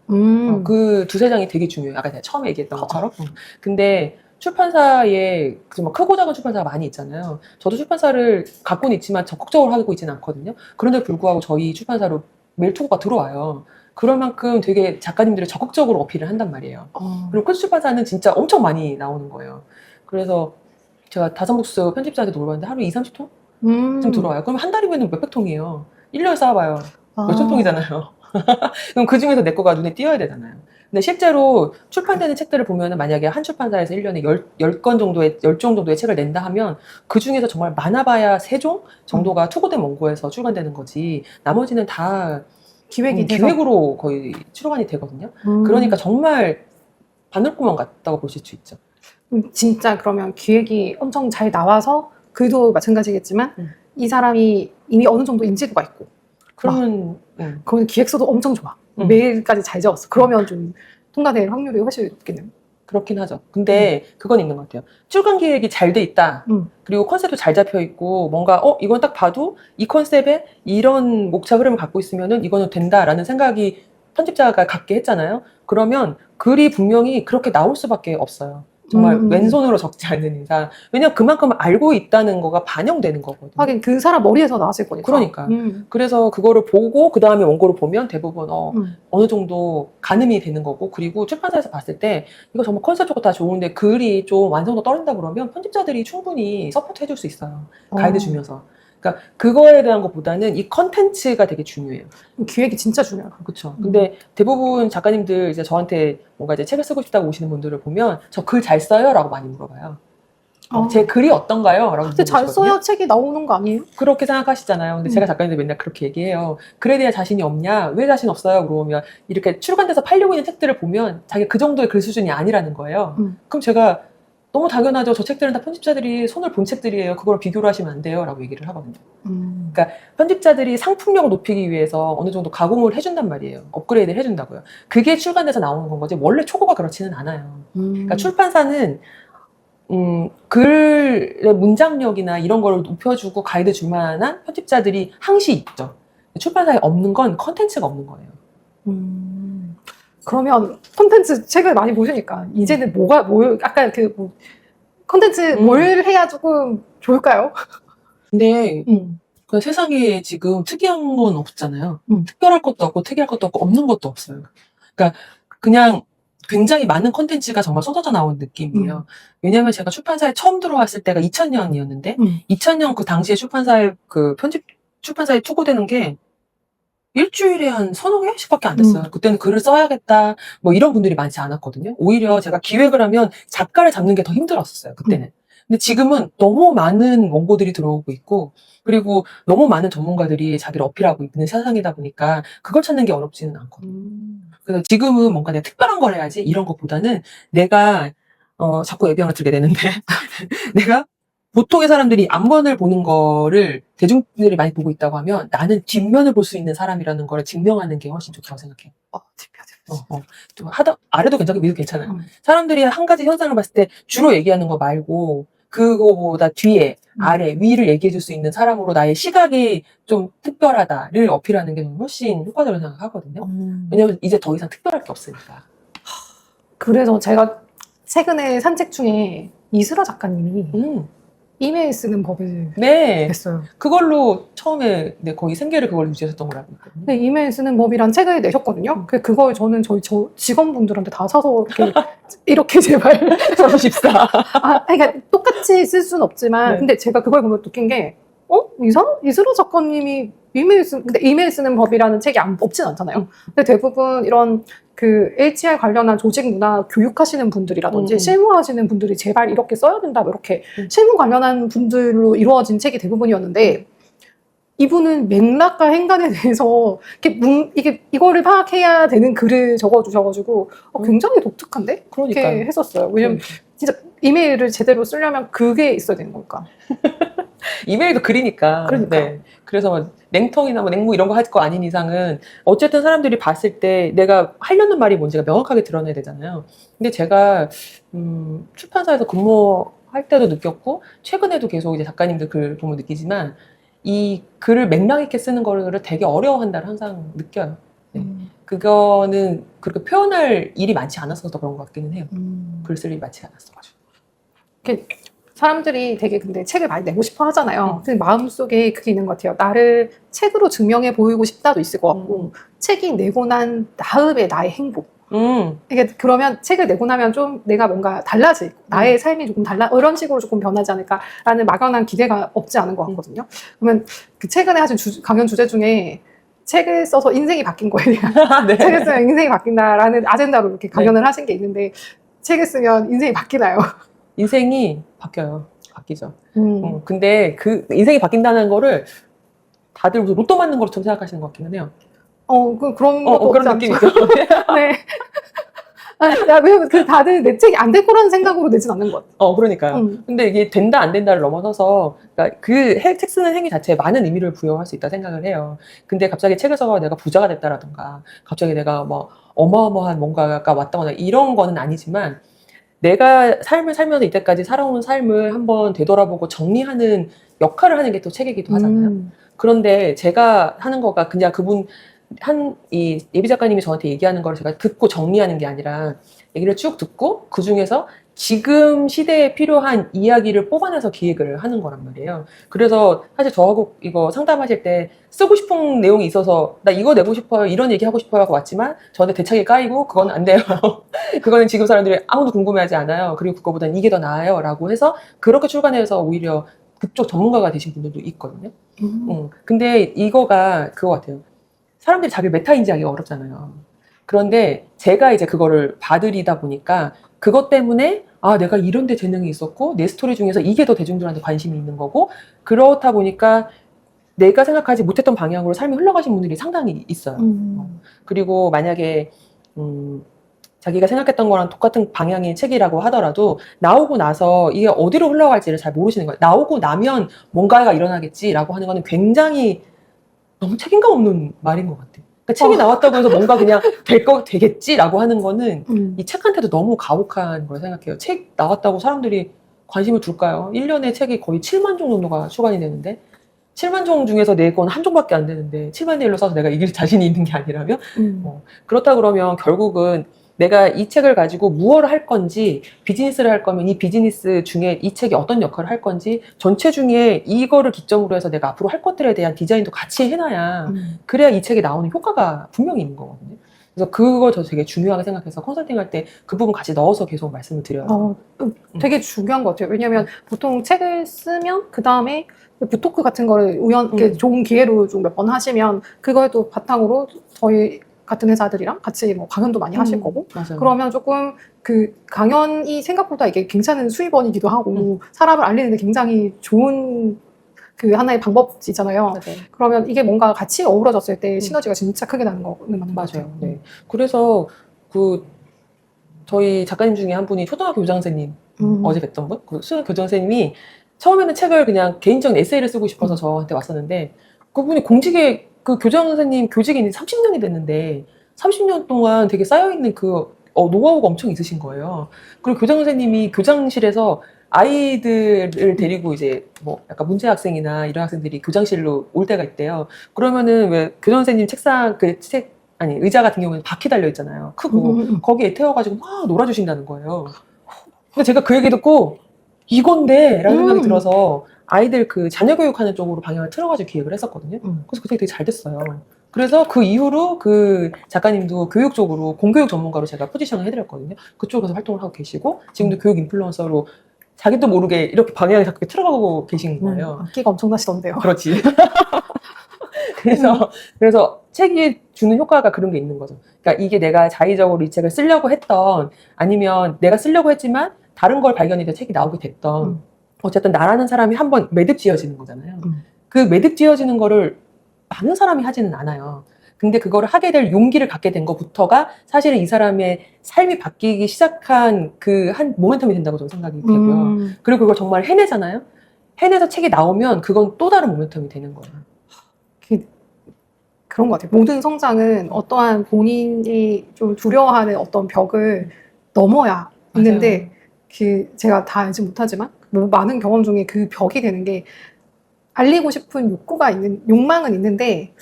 [SPEAKER 1] 그 두세 장이 되게 중요해요. 아까 제가 처음에 얘기했던 것처럼. 근데 출판사에 뭐 크고 작은 출판사가 많이 있잖아요. 저도 출판사를 갖고는 있지만 적극적으로 하고 있지는 않거든요. 그런데 불구하고 저희 출판사로 메일 투고가 들어와요. 그럴 만큼 되게 작가님들이 적극적으로 어필을 한단 말이에요. 그리고 큰 출판사는 진짜 엄청 많이 나오는 거예요. 그래서 제가 다성북스 편집자한테 물어봤는데 하루에 20, 30통? 좀 들어와요. 그럼 한 달이면 몇백 통이에요. 1년에 쌓아봐요. 몇천 통이잖아요. 그럼 그 중에서 내 거가 눈에 띄어야 되잖아요. 근데 실제로 출판되는 책들을 보면은 만약에 한 출판사에서 1년에 10건 정도의, 10종 정도의 책을 낸다 하면 그 중에서 정말 많아봐야 3종 정도가 투고된 원고에서 출간되는 거지 나머지는 다 기획으로 거의 출간이 되거든요. 그러니까 정말 바늘구멍 같다고 보실 수 있죠.
[SPEAKER 2] 진짜 그러면 기획이 엄청 잘 나와서 글도 마찬가지겠지만 이 사람이 이미 어느 정도 인지도가 있고 그러면 기획서도 엄청 좋아. 메일까지 잘 적었어. 그러면 좀 통과될 확률이 훨씬 높겠네요.
[SPEAKER 1] 그렇긴 하죠. 근데 그건 있는 것 같아요. 출간 기획이 잘 돼 있다. 그리고 컨셉도 잘 잡혀 있고 뭔가 이건 딱 봐도 이 컨셉에 이런 목차 흐름을 갖고 있으면은 이거는 된다라는 생각이 편집자가 갖게 했잖아요. 그러면 글이 분명히 그렇게 나올 수밖에 없어요. 정말 왼손으로 적지 않는 이상. 왜냐면 그만큼 알고 있다는 거가 반영되는 거거든요.
[SPEAKER 2] 하긴 그 사람 머리에서 나왔을 거니까.
[SPEAKER 1] 그러니까. 그래서 그거를 보고 그 다음에 원고를 보면 대부분 어느 정도 가늠이 되는 거고 그리고 출판사에서 봤을 때 이거 정말 컨셉적으로 다 좋은데 글이 좀 완성도 떨어진다 그러면 편집자들이 충분히 서포트 해줄 수 있어요. 가이드 주면서. 그러니까 그거에 대한 것보다는 이 컨텐츠가 되게 중요해요.
[SPEAKER 2] 기획이 진짜 중요해요.
[SPEAKER 1] 그렇죠. 근데 대부분 작가님들 이제 저한테 뭔가 이제 책을 쓰고 싶다고 오시는 분들을 보면 저 글 잘 써요? 라고 많이 물어봐요. 제 글이 어떤가요? 라고
[SPEAKER 2] 근데 잘 써야 책이 나오는 거 아니에요?
[SPEAKER 1] 그렇게 생각하시잖아요. 근데 제가 작가님들 맨날 그렇게 얘기해요. 글에 대한 자신이 없냐? 왜 자신 없어요? 그러면 이렇게 출간돼서 팔리고 있는 책들을 보면 자기가 그 정도의 글 수준이 아니라는 거예요. 그럼 제가 너무 당연하죠. 저 책들은 다 편집자들이 손을 본 책들이에요. 그걸 비교를 하시면 안 돼요. 라고 얘기를 하거든요. 그러니까 편집자들이 상품력을 높이기 위해서 어느 정도 가공을 해준단 말이에요. 업그레이드를 해준다고요. 그게 출간돼서 나오는 건 거지 원래 초고가 그렇지는 않아요. 그러니까 출판사는 글의 문장력이나 이런 걸 높여주고 가이드 줄 만한 편집자들이 항시 있죠. 출판사에 없는 건 컨텐츠가 없는 거예요.
[SPEAKER 2] 그러면 콘텐츠 책을 많이 보시니까 이제는 아까 콘텐츠 뭘 해야 조금 좋을까요?
[SPEAKER 1] 근데 그 세상에 지금 특이한 건 없잖아요. 특별할 것도 없고 특이할 것도 없고 없는 것도 없어요. 그러니까 그냥 굉장히 많은 콘텐츠가 정말 쏟아져 나온 느낌이에요. 왜냐하면 제가 출판사에 처음 들어왔을 때가 2000년이었는데 2000년 그 당시에 출판사에 투고되는 게 일주일에 한 서너 개씩밖에 안 됐어요. 그때는 글을 써야겠다 뭐 이런 분들이 많지 않았거든요. 오히려 제가 기획을 하면 작가를 잡는 게 더 힘들었어요. 그때는. 근데 지금은 너무 많은 원고들이 들어오고 있고 그리고 너무 많은 전문가들이 자기를 어필하고 있는 세상이다 보니까 그걸 찾는 게 어렵지는 않거든요. 그래서 지금은 뭔가 내가 특별한 걸 해야지 이런 것보다는 내가 자꾸 예비 하나 들게 되는데 내가 보통의 사람들이 앞면을 보는 거를 대중들이 많이 보고 있다고 하면 나는 뒷면을 볼 수 있는 사람이라는 걸 증명하는 게 훨씬 좋다고 생각해요. 좀 아래도 괜찮고 위도 괜찮아요. 사람들이 한 가지 현상을 봤을 때 주로 얘기하는 거 말고 그거보다 뒤에 아래 위를 얘기해 줄 수 있는 사람으로 나의 시각이 좀 특별하다를 어필하는 게 훨씬 효과적이라고 생각하거든요. 왜냐면 이제 더 이상 특별할 게 없으니까.
[SPEAKER 2] 그래서 제가 최근에 산 책 중에 이슬아 작가님이 이메일 쓰는 법을
[SPEAKER 1] 네.
[SPEAKER 2] 냈어요.
[SPEAKER 1] 그걸로 처음에 거의 생계를 그걸 유지했었던 거라고 했거든요.
[SPEAKER 2] 네, 이메일 쓰는 법이란 책을 내셨거든요. 그걸 저는 저희 직원분들한테 다 사서 이렇게 제발.
[SPEAKER 1] 저도 싶다.
[SPEAKER 2] 그러니까 똑같이 쓸 수는 없지만,
[SPEAKER 1] 네.
[SPEAKER 2] 근데 제가 그걸 보면 느낀 게, 이슬아 작가님이 근데 이메일 쓰는 법이라는 책이 없진 않잖아요. 근데 대부분 이런 HR 관련한 조직 문화 교육하시는 분들이라든지 실무하시는 분들이 제발 이렇게 써야 된다, 이렇게 실무 관련한 분들로 이루어진 책이 대부분이었는데, 이분은 맥락과 행간에 대해서 이거를 파악해야 되는 글을 적어주셔가지고 굉장히 독특한데? 그렇게 했었어요. 왜냐면 진짜 이메일을 제대로 쓰려면 그게 있어야 되는 거니까.
[SPEAKER 1] 이메일도 글이니까. 네. 그래서 뭐 냉통이나 뭐 냉무 이런 거 할 거 아닌 이상은 어쨌든 사람들이 봤을 때 내가 하려는 말이 뭔지가 명확하게 드러내야 되잖아요. 근데 제가 출판사에서 근무할 때도 느꼈고 최근에도 계속 이제 작가님들 글 보면 느끼지만 이 글을 맥락 있게 쓰는 거를 되게 어려워한다를 항상 느껴요. 네. 그거는 그렇게 표현할 일이 많지 않아서 그런 것 같기는 해요. 글 쓸 일이 많지 않았어가지고.
[SPEAKER 2] 사람들이 되게 근데 책을 많이 내고 싶어 하잖아요. 근데 마음속에 그게 있는 것 같아요. 나를 책으로 증명해 보이고 싶다도 있을 것 같고 책이 내고 난 다음에 나의 행복. 이게 그러면 책을 내고 나면 좀 내가 뭔가 달라지고 나의 삶이 조금 이런 식으로 조금 변하지 않을까라는 막연한 기대가 없지 않은 것 같거든요. 그러면 그 최근에 하신 강연 주제 중에 책을 써서 인생이 바뀐 거에 대한 네. 책을 쓰면 인생이 바뀐다라는 아젠다로 이렇게 강연을 하신 게 있는데 책을 쓰면 인생이 바뀌나요?
[SPEAKER 1] 인생이 바뀌어요. 바뀌죠. 근데 그 인생이 바뀐다는 거를 다들 무슨 로또 맞는 거로 좀 생각하시는 것 같기는 해요.
[SPEAKER 2] 그런 것도
[SPEAKER 1] 그런 느낌이죠.
[SPEAKER 2] 네. 왜 다들 내 책이 안 될 거라는 생각으로 내진 않는 것 같아요.
[SPEAKER 1] 그러니까요. 근데 이게 된다 안 된다를 넘어서서 그러니까 책 쓰는 행위 자체에 많은 의미를 부여할 수 있다 생각을 해요. 근데 갑자기 책을 써서 내가 부자가 됐다라든가 갑자기 내가 뭐 어마어마한 뭔가가 왔다거나 이런 거는 아니지만 내가 삶을 살면서 이때까지 살아온 삶을 한번 되돌아보고 정리하는 역할을 하는 게 또 책이기도 하잖아요. 그런데 제가 하는 거가 그냥 이 예비 작가님이 저한테 얘기하는 걸 제가 듣고 정리하는 게 아니라 얘기를 쭉 듣고 그 중에서 지금 시대에 필요한 이야기를 뽑아내서 기획을 하는 거란 말이에요. 그래서 사실 저하고 이거 상담하실 때 쓰고 싶은 내용이 있어서 나 이거 내고 싶어요, 이런 얘기 하고 싶어요 하고 왔지만 저한테 대책이 까이고 그건 안 돼요. 그거는 지금 사람들이 아무도 궁금해하지 않아요. 그리고 그거보단 이게 더 나아요 라고 해서 그렇게 출간해서 오히려 그쪽 전문가가 되신 분들도 있거든요. 근데 이거가 그거 같아요. 사람들이 자기를 메타인지하기가 어렵잖아요. 그런데 제가 이제 그거를 봐드리다 보니까 그것 때문에 내가 이런 데 재능이 있었고 내 스토리 중에서 이게 더 대중들한테 관심이 있는 거고 그렇다 보니까 내가 생각하지 못했던 방향으로 삶이 흘러가신 분들이 상당히 있어요. 그리고 만약에 자기가 생각했던 거랑 똑같은 방향의 책이라고 하더라도 나오고 나서 이게 어디로 흘러갈지를 잘 모르시는 거예요. 나오고 나면 뭔가가 일어나겠지라고 하는 거는 굉장히 너무 책임감 없는 말인 것 같아요. 그러니까 책이 나왔다고 해서 뭔가 그냥 되겠지라고 하는 거는 이 책한테도 너무 가혹한 걸 생각해요. 책 나왔다고 사람들이 관심을 둘까요? 1년에 책이 거의 7만 종 정도가 출간이 되는데 7만 종 중에서 내 건 한 종밖에 안 되는데 7만 대일로 써서 내가 이길 자신이 있는 게 아니라면 그렇다 그러면 결국은 내가 이 책을 가지고 무엇을 할 건지 비즈니스를 할 거면 이 비즈니스 중에 이 책이 어떤 역할을 할 건지 전체 중에 이거를 기점으로 해서 내가 앞으로 할 것들에 대한 디자인도 같이 해놔야 그래야 이 책이 나오는 효과가 분명히 있는 거거든요. 그래서 그거 저 되게 중요하게 생각해서 컨설팅 할 때 그 부분 같이 넣어서 계속 말씀을 드려요.
[SPEAKER 2] 되게 중요한 것 같아요. 왜냐면 보통 책을 쓰면 그 다음에 부토크 같은 거를 좋은 기회로 좀 몇 번 하시면 그거에 또 바탕으로 저희 같은 회사들이랑 같이 뭐 강연도 많이 하실 거고
[SPEAKER 1] 맞아요.
[SPEAKER 2] 그러면 조금 그 강연이 생각보다 이게 괜찮은 수입원이기도 하고 사람을 알리는데 굉장히 좋은 그 하나의 방법이잖아요.
[SPEAKER 1] 맞아요.
[SPEAKER 2] 그러면 이게 뭔가 같이 어우러졌을 때 시너지가 진짜 크게 나는 거는 맞는 것
[SPEAKER 1] 맞아요.
[SPEAKER 2] 같아요.
[SPEAKER 1] 네. 그래서 그 저희 작가님 중에 한 분이 초등학교 교장선생님 어제 뵀던 분, 그 수능 교장선생님이 처음에는 책을 그냥 개인적인 에세이를 쓰고 싶어서 저한테 왔었는데 그분이 공직에 그 교장 선생님 교직이 이제 30년이 됐는데 30년 동안 되게 쌓여있는 그 노하우가 엄청 있으신 거예요. 그리고 교장 선생님이 교장실에서 아이들을 데리고 이제 뭐 약간 문제 학생이나 이런 학생들이 교장실로 올 때가 있대요. 그러면은 왜 교장 선생님 책상 아니 의자 같은 경우는 바퀴 달려 있잖아요. 크고 거기에 태워가지고 막 놀아주신다는 거예요. 근데 제가 그 얘기 듣고 이건데 라는 생각이 들어서 아이들 그 자녀 교육하는 쪽으로 방향을 틀어가지고 기획을 했었거든요. 그래서 그게 되게 잘 됐어요. 그래서 그 이후로 그 작가님도 교육 쪽으로 공교육 전문가로 제가 포지션을 해드렸거든요. 그쪽에서 활동을 하고 계시고 지금도 교육 인플루언서로 자기도 모르게 이렇게 방향을 자꾸 틀어가고 계신 거예요.
[SPEAKER 2] 악기가 엄청나시던데요.
[SPEAKER 1] 그렇지. 그래서 책이 주는 효과가 그런 게 있는 거죠. 그러니까 이게 내가 자의적으로 이 책을 쓰려고 했던 아니면 내가 쓰려고 했지만 다른 걸 발견해서 책이 나오게 됐던 어쨌든 나라는 사람이 한번 매듭 지어지는 거잖아요. 그 매듭 지어지는 거를 많은 사람이 하지는 않아요. 근데 그거를 하게 될 용기를 갖게 된 것부터가 사실은 이 사람의 삶이 바뀌기 시작한 그 한 모멘텀이 된다고 저는 생각이 되고요. 그리고 그걸 정말 해내잖아요. 해내서 책이 나오면 그건 또 다른 모멘텀이 되는 거예요.
[SPEAKER 2] 그런 것 같아요. 모든 성장은 어떠한 본인이 좀 두려워하는 어떤 벽을 넘어야 있는데 제가 다 알지 못하지만 많은 경험 중에 그 벽이 되는 게 알리고 싶은 욕망은 있는데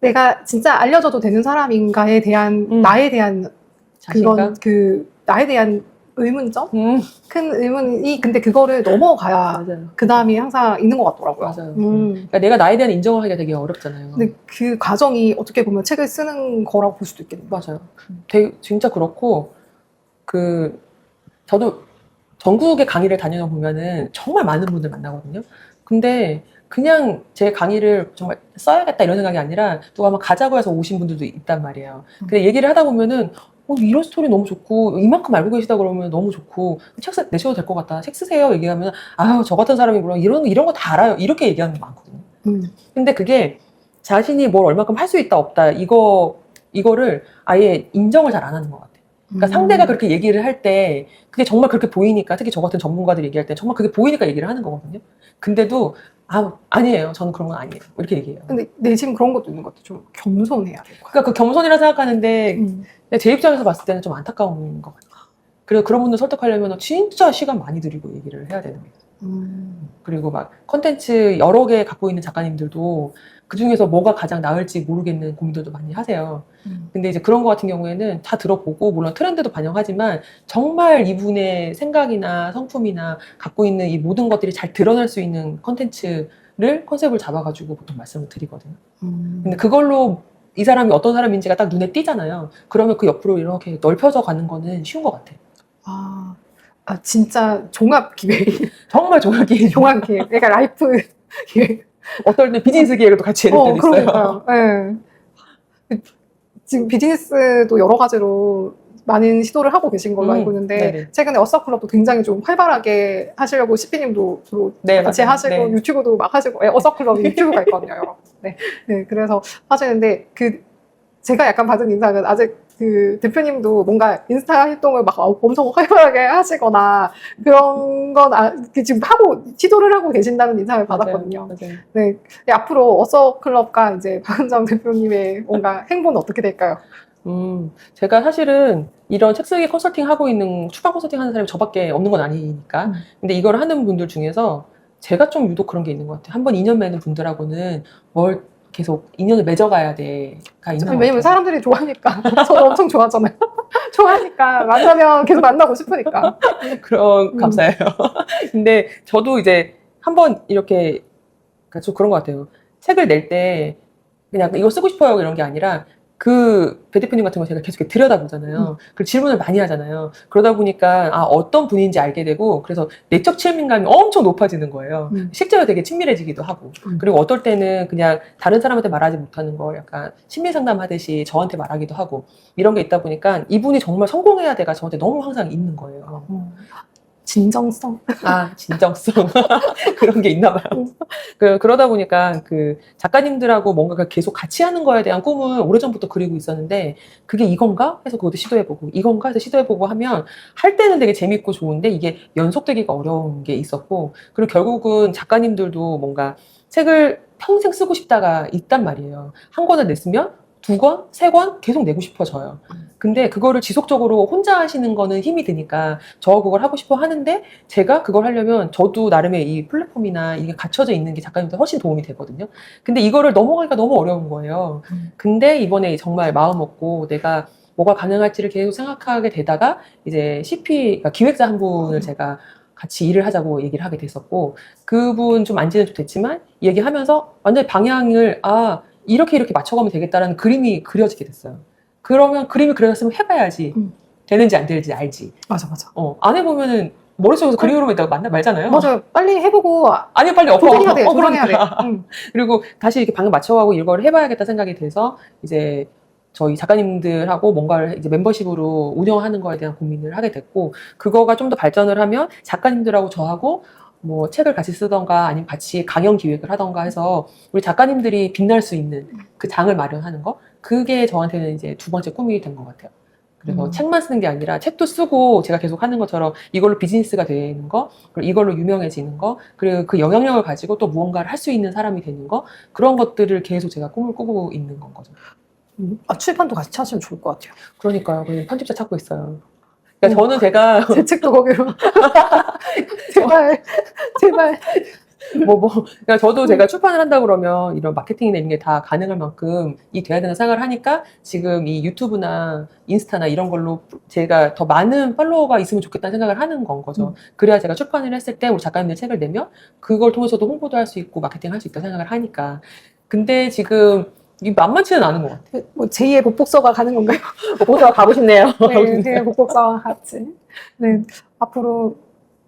[SPEAKER 2] 내가 진짜 알려줘도 되는 사람인가에 대한 나에 대한
[SPEAKER 1] 자신감?
[SPEAKER 2] 나에 대한 의문점? 큰 의문이 근데 그거를 넘어가야 그 다음이 항상 있는 것 같더라고요.
[SPEAKER 1] 맞아요. 그러니까 내가 나에 대한 인정을 하기가 되게 어렵잖아요.
[SPEAKER 2] 근데 그 과정이 어떻게 보면 책을 쓰는 거라고 볼 수도 있겠네요.
[SPEAKER 1] 맞아요. 되게 진짜 그렇고 저도 전국의 강의를 다니다 보면은 정말 많은 분들 만나거든요. 근데 그냥 제 강의를 정말 써야겠다 이런 생각이 아니라 누가 막 가자고 해서 오신 분들도 있단 말이에요. 근데 얘기를 하다 보면은 이런 스토리 너무 좋고 이만큼 알고 계시다 그러면 너무 좋고 책 내셔도 될 것 같다. 책 쓰세요 얘기하면 아유 저 같은 사람이 물론 이런 거 다 알아요. 이렇게 얘기하는 게 많거든요. 근데 그게 자신이 뭘 얼마큼 할 수 있다 없다 이거를 아예 인정을 잘 안 하는 것 같아요. 그러니까 상대가 그렇게 얘기를 할 때 그게 정말 그렇게 보이니까 특히 저 같은 전문가들이 얘기할 때 정말 그게 보이니까 얘기를 하는 거거든요. 근데도 아니에요. 저는 그런 건 아니에요. 이렇게 얘기해요. 근데
[SPEAKER 2] 내심 그런 것도 있는 것 같아요. 좀 겸손해야 돼요.
[SPEAKER 1] 그러니까 그 겸손이라 생각하는데 제 입장에서 봤을 때는 좀 안타까운 것 같아요. 그래서 그런 분들 설득하려면 진짜 시간 많이 들이고 얘기를 해야 되는 거예요. 그리고 막 컨텐츠 여러 개 갖고 있는 작가님들도 그 중에서 뭐가 가장 나을지 모르겠는 고민들도 많이 하세요. 근데 이제 그런 거 같은 경우에는 다 들어보고 물론 트렌드도 반영하지만 정말 이분의 생각이나 성품이나 갖고 있는 이 모든 것들이 잘 드러날 수 있는 컨셉을 잡아가지고 보통 말씀을 드리거든요. 근데 그걸로 이 사람이 어떤 사람인지가 딱 눈에 띄잖아요. 그러면 그 옆으로 이렇게 넓혀져 가는 거는 쉬운 것 같아요.
[SPEAKER 2] 진짜 종합 기획.
[SPEAKER 1] 정말 종합 기획.
[SPEAKER 2] 종합 기획. 그러니까 라이프 기획.
[SPEAKER 1] 어떨 때 비즈니스 기획을 또 같이 해낼 때도 있어요.
[SPEAKER 2] 그러니까요. 네. 지금 비즈니스도 여러 가지로 많은 시도를 하고 계신 걸로 알고 있는데
[SPEAKER 1] 네네.
[SPEAKER 2] 최근에 어서클럽도 굉장히 좀 활발하게 하시려고 CP님도 주로 같이
[SPEAKER 1] 맞아요.
[SPEAKER 2] 하시고 유튜브도 막 하시고 어서클럽이 유튜브가 있거든요. 여러분. 네, 그래서 하시는데 제가 약간 받은 인상은 아직 그 대표님도 뭔가 인스타 활동을 막 엄청 활발하게 하시거나 그런 건 지금 시도를 하고 계신다는 인상을 받았거든요.
[SPEAKER 1] 맞아요.
[SPEAKER 2] 네, 앞으로 어서클럽과 이제 박은정 대표님의 뭔가 행보는 어떻게 될까요?
[SPEAKER 1] 제가 사실은 이런 책 쓰기 컨설팅 하고 있는, 출판 컨설팅 하는 사람이 저밖에 없는 건 아니니까. 근데 이걸 하는 분들 중에서 제가 좀 유독 그런 게 있는 것 같아요. 한 번 인연 맺는 분들하고는 뭘 계속 인연을 맺어가야 돼가 있는 것
[SPEAKER 2] 왜냐면
[SPEAKER 1] 같아요.
[SPEAKER 2] 사람들이 좋아하니까. 저도 엄청 좋아하잖아요. 좋아하니까 만나면 계속 만나고 싶으니까.
[SPEAKER 1] 그럼 감사해요. 근데 저도 이제 한번 이렇게, 그러니까 좀 그런 것 같아요. 책을 낼 때 그냥 이거 쓰고 싶어요 이런 게 아니라 그 배 대표님 같은 거 제가 계속 이렇게 들여다보잖아요. 그리고 질문을 많이 하잖아요. 그러다 보니까 어떤 분인지 알게 되고, 그래서 내적 친밀감이 엄청 높아지는 거예요. 실제로 되게 친밀해지기도 하고, 그리고 어떨 때는 그냥 다른 사람한테 말하지 못하는 걸 약간 심리 상담하듯이 저한테 말하기도 하고, 이런 게 있다 보니까 이분이 정말 성공해야 돼가 저한테 너무 항상 있는 거예요.
[SPEAKER 2] 진정성.
[SPEAKER 1] 진정성. 그런 게 있나 봐요. 그러다 보니까 그 작가님들하고 뭔가 계속 같이 하는 거에 대한 꿈을 오래전부터 그리고 있었는데, 그게 이건가? 해서 그것도 시도해보고, 이건가? 해서 시도해보고 하면, 할 때는 되게 재밌고 좋은데, 이게 연속되기가 어려운 게 있었고, 그리고 결국은 작가님들도 뭔가 책을 평생 쓰고 싶다가 있단 말이에요. 한 권을 냈으면 2권, 3권 계속 내고 싶어져요. 근데 그거를 지속적으로 혼자 하시는 거는 힘이 드니까 저 그걸 하고 싶어 하는데, 제가 그걸 하려면 저도 나름의 이 플랫폼이나 이게 갖춰져 있는 게 작가님한테 훨씬 도움이 되거든요. 근데 이거를 넘어가기가 너무 어려운 거예요. 근데 이번에 정말 마음 먹고 내가 뭐가 가능할지를 계속 생각하게 되다가 이제 CP, 그러니까 기획자 한 분을 제가 같이 일을 하자고 얘기를 하게 됐었고, 그분 좀 안지는 좀 됐지만 얘기하면서 완전히 방향을 이렇게 맞춰가면 되겠다라는 그림이 그려지게 됐어요. 그러면 그림이 그려졌으면 해봐야지 되는지 안 되는지 알지.
[SPEAKER 2] 맞아.
[SPEAKER 1] 안 해보면은 머릿속에서 그림으로만 있다가 말잖아요.
[SPEAKER 2] 맞아요. 빨리 해보고.
[SPEAKER 1] 아니, 빨리
[SPEAKER 2] 조정해야 돼.
[SPEAKER 1] 그러니까.
[SPEAKER 2] 조정해야 돼.
[SPEAKER 1] 그리고 다시 이렇게 방향 맞춰가고 이걸 해봐야겠다 생각이 돼서 이제 저희 작가님들하고 뭔가를 이제 멤버십으로 운영하는 거에 대한 고민을 하게 됐고, 그거가 좀 더 발전을 하면 작가님들하고 저하고 뭐 책을 같이 쓰던가 아니면 같이 강연 기획을 하던가 해서 우리 작가님들이 빛날 수 있는 그 장을 마련하는 거, 그게 저한테는 이제 2번째 꿈이 된 것 같아요. 그래서 책만 쓰는 게 아니라 책도 쓰고 제가 계속 하는 것처럼 이걸로 비즈니스가 되는 거, 그리고 이걸로 유명해지는 거, 그리고 그 영향력을 가지고 또 무언가를 할 수 있는 사람이 되는 거, 그런 것들을 계속 제가 꿈을 꾸고 있는 건 거죠.
[SPEAKER 2] 출판도 같이 하시면 좋을 것 같아요.
[SPEAKER 1] 그러니까요. 그냥 편집자 찾고 있어요. 그러니까 저는 제가
[SPEAKER 2] 제 책도 거기로. 제발.
[SPEAKER 1] 그러니까 저도 제가 출판을 한다 그러면 이런 마케팅이나 이런 게 다 가능할 만큼 돼야 되는 생각을 하니까 지금 이 유튜브나 인스타나 이런 걸로 제가 더 많은 팔로워가 있으면 좋겠다는 생각을 하는 건 거죠. 그래야 제가 출판을 했을 때 우리 작가님들 책을 내면 그걸 통해서도 홍보도 할 수 있고 마케팅 할 수 있다고 생각을 하니까. 근데 지금 이 만만치는 않은 것 같아요.
[SPEAKER 2] 뭐 제2의 복복서가 가는 건가요?
[SPEAKER 1] 보다가 가고 싶네요.
[SPEAKER 2] 네, 제2의 복복서와 같이. 네, 앞으로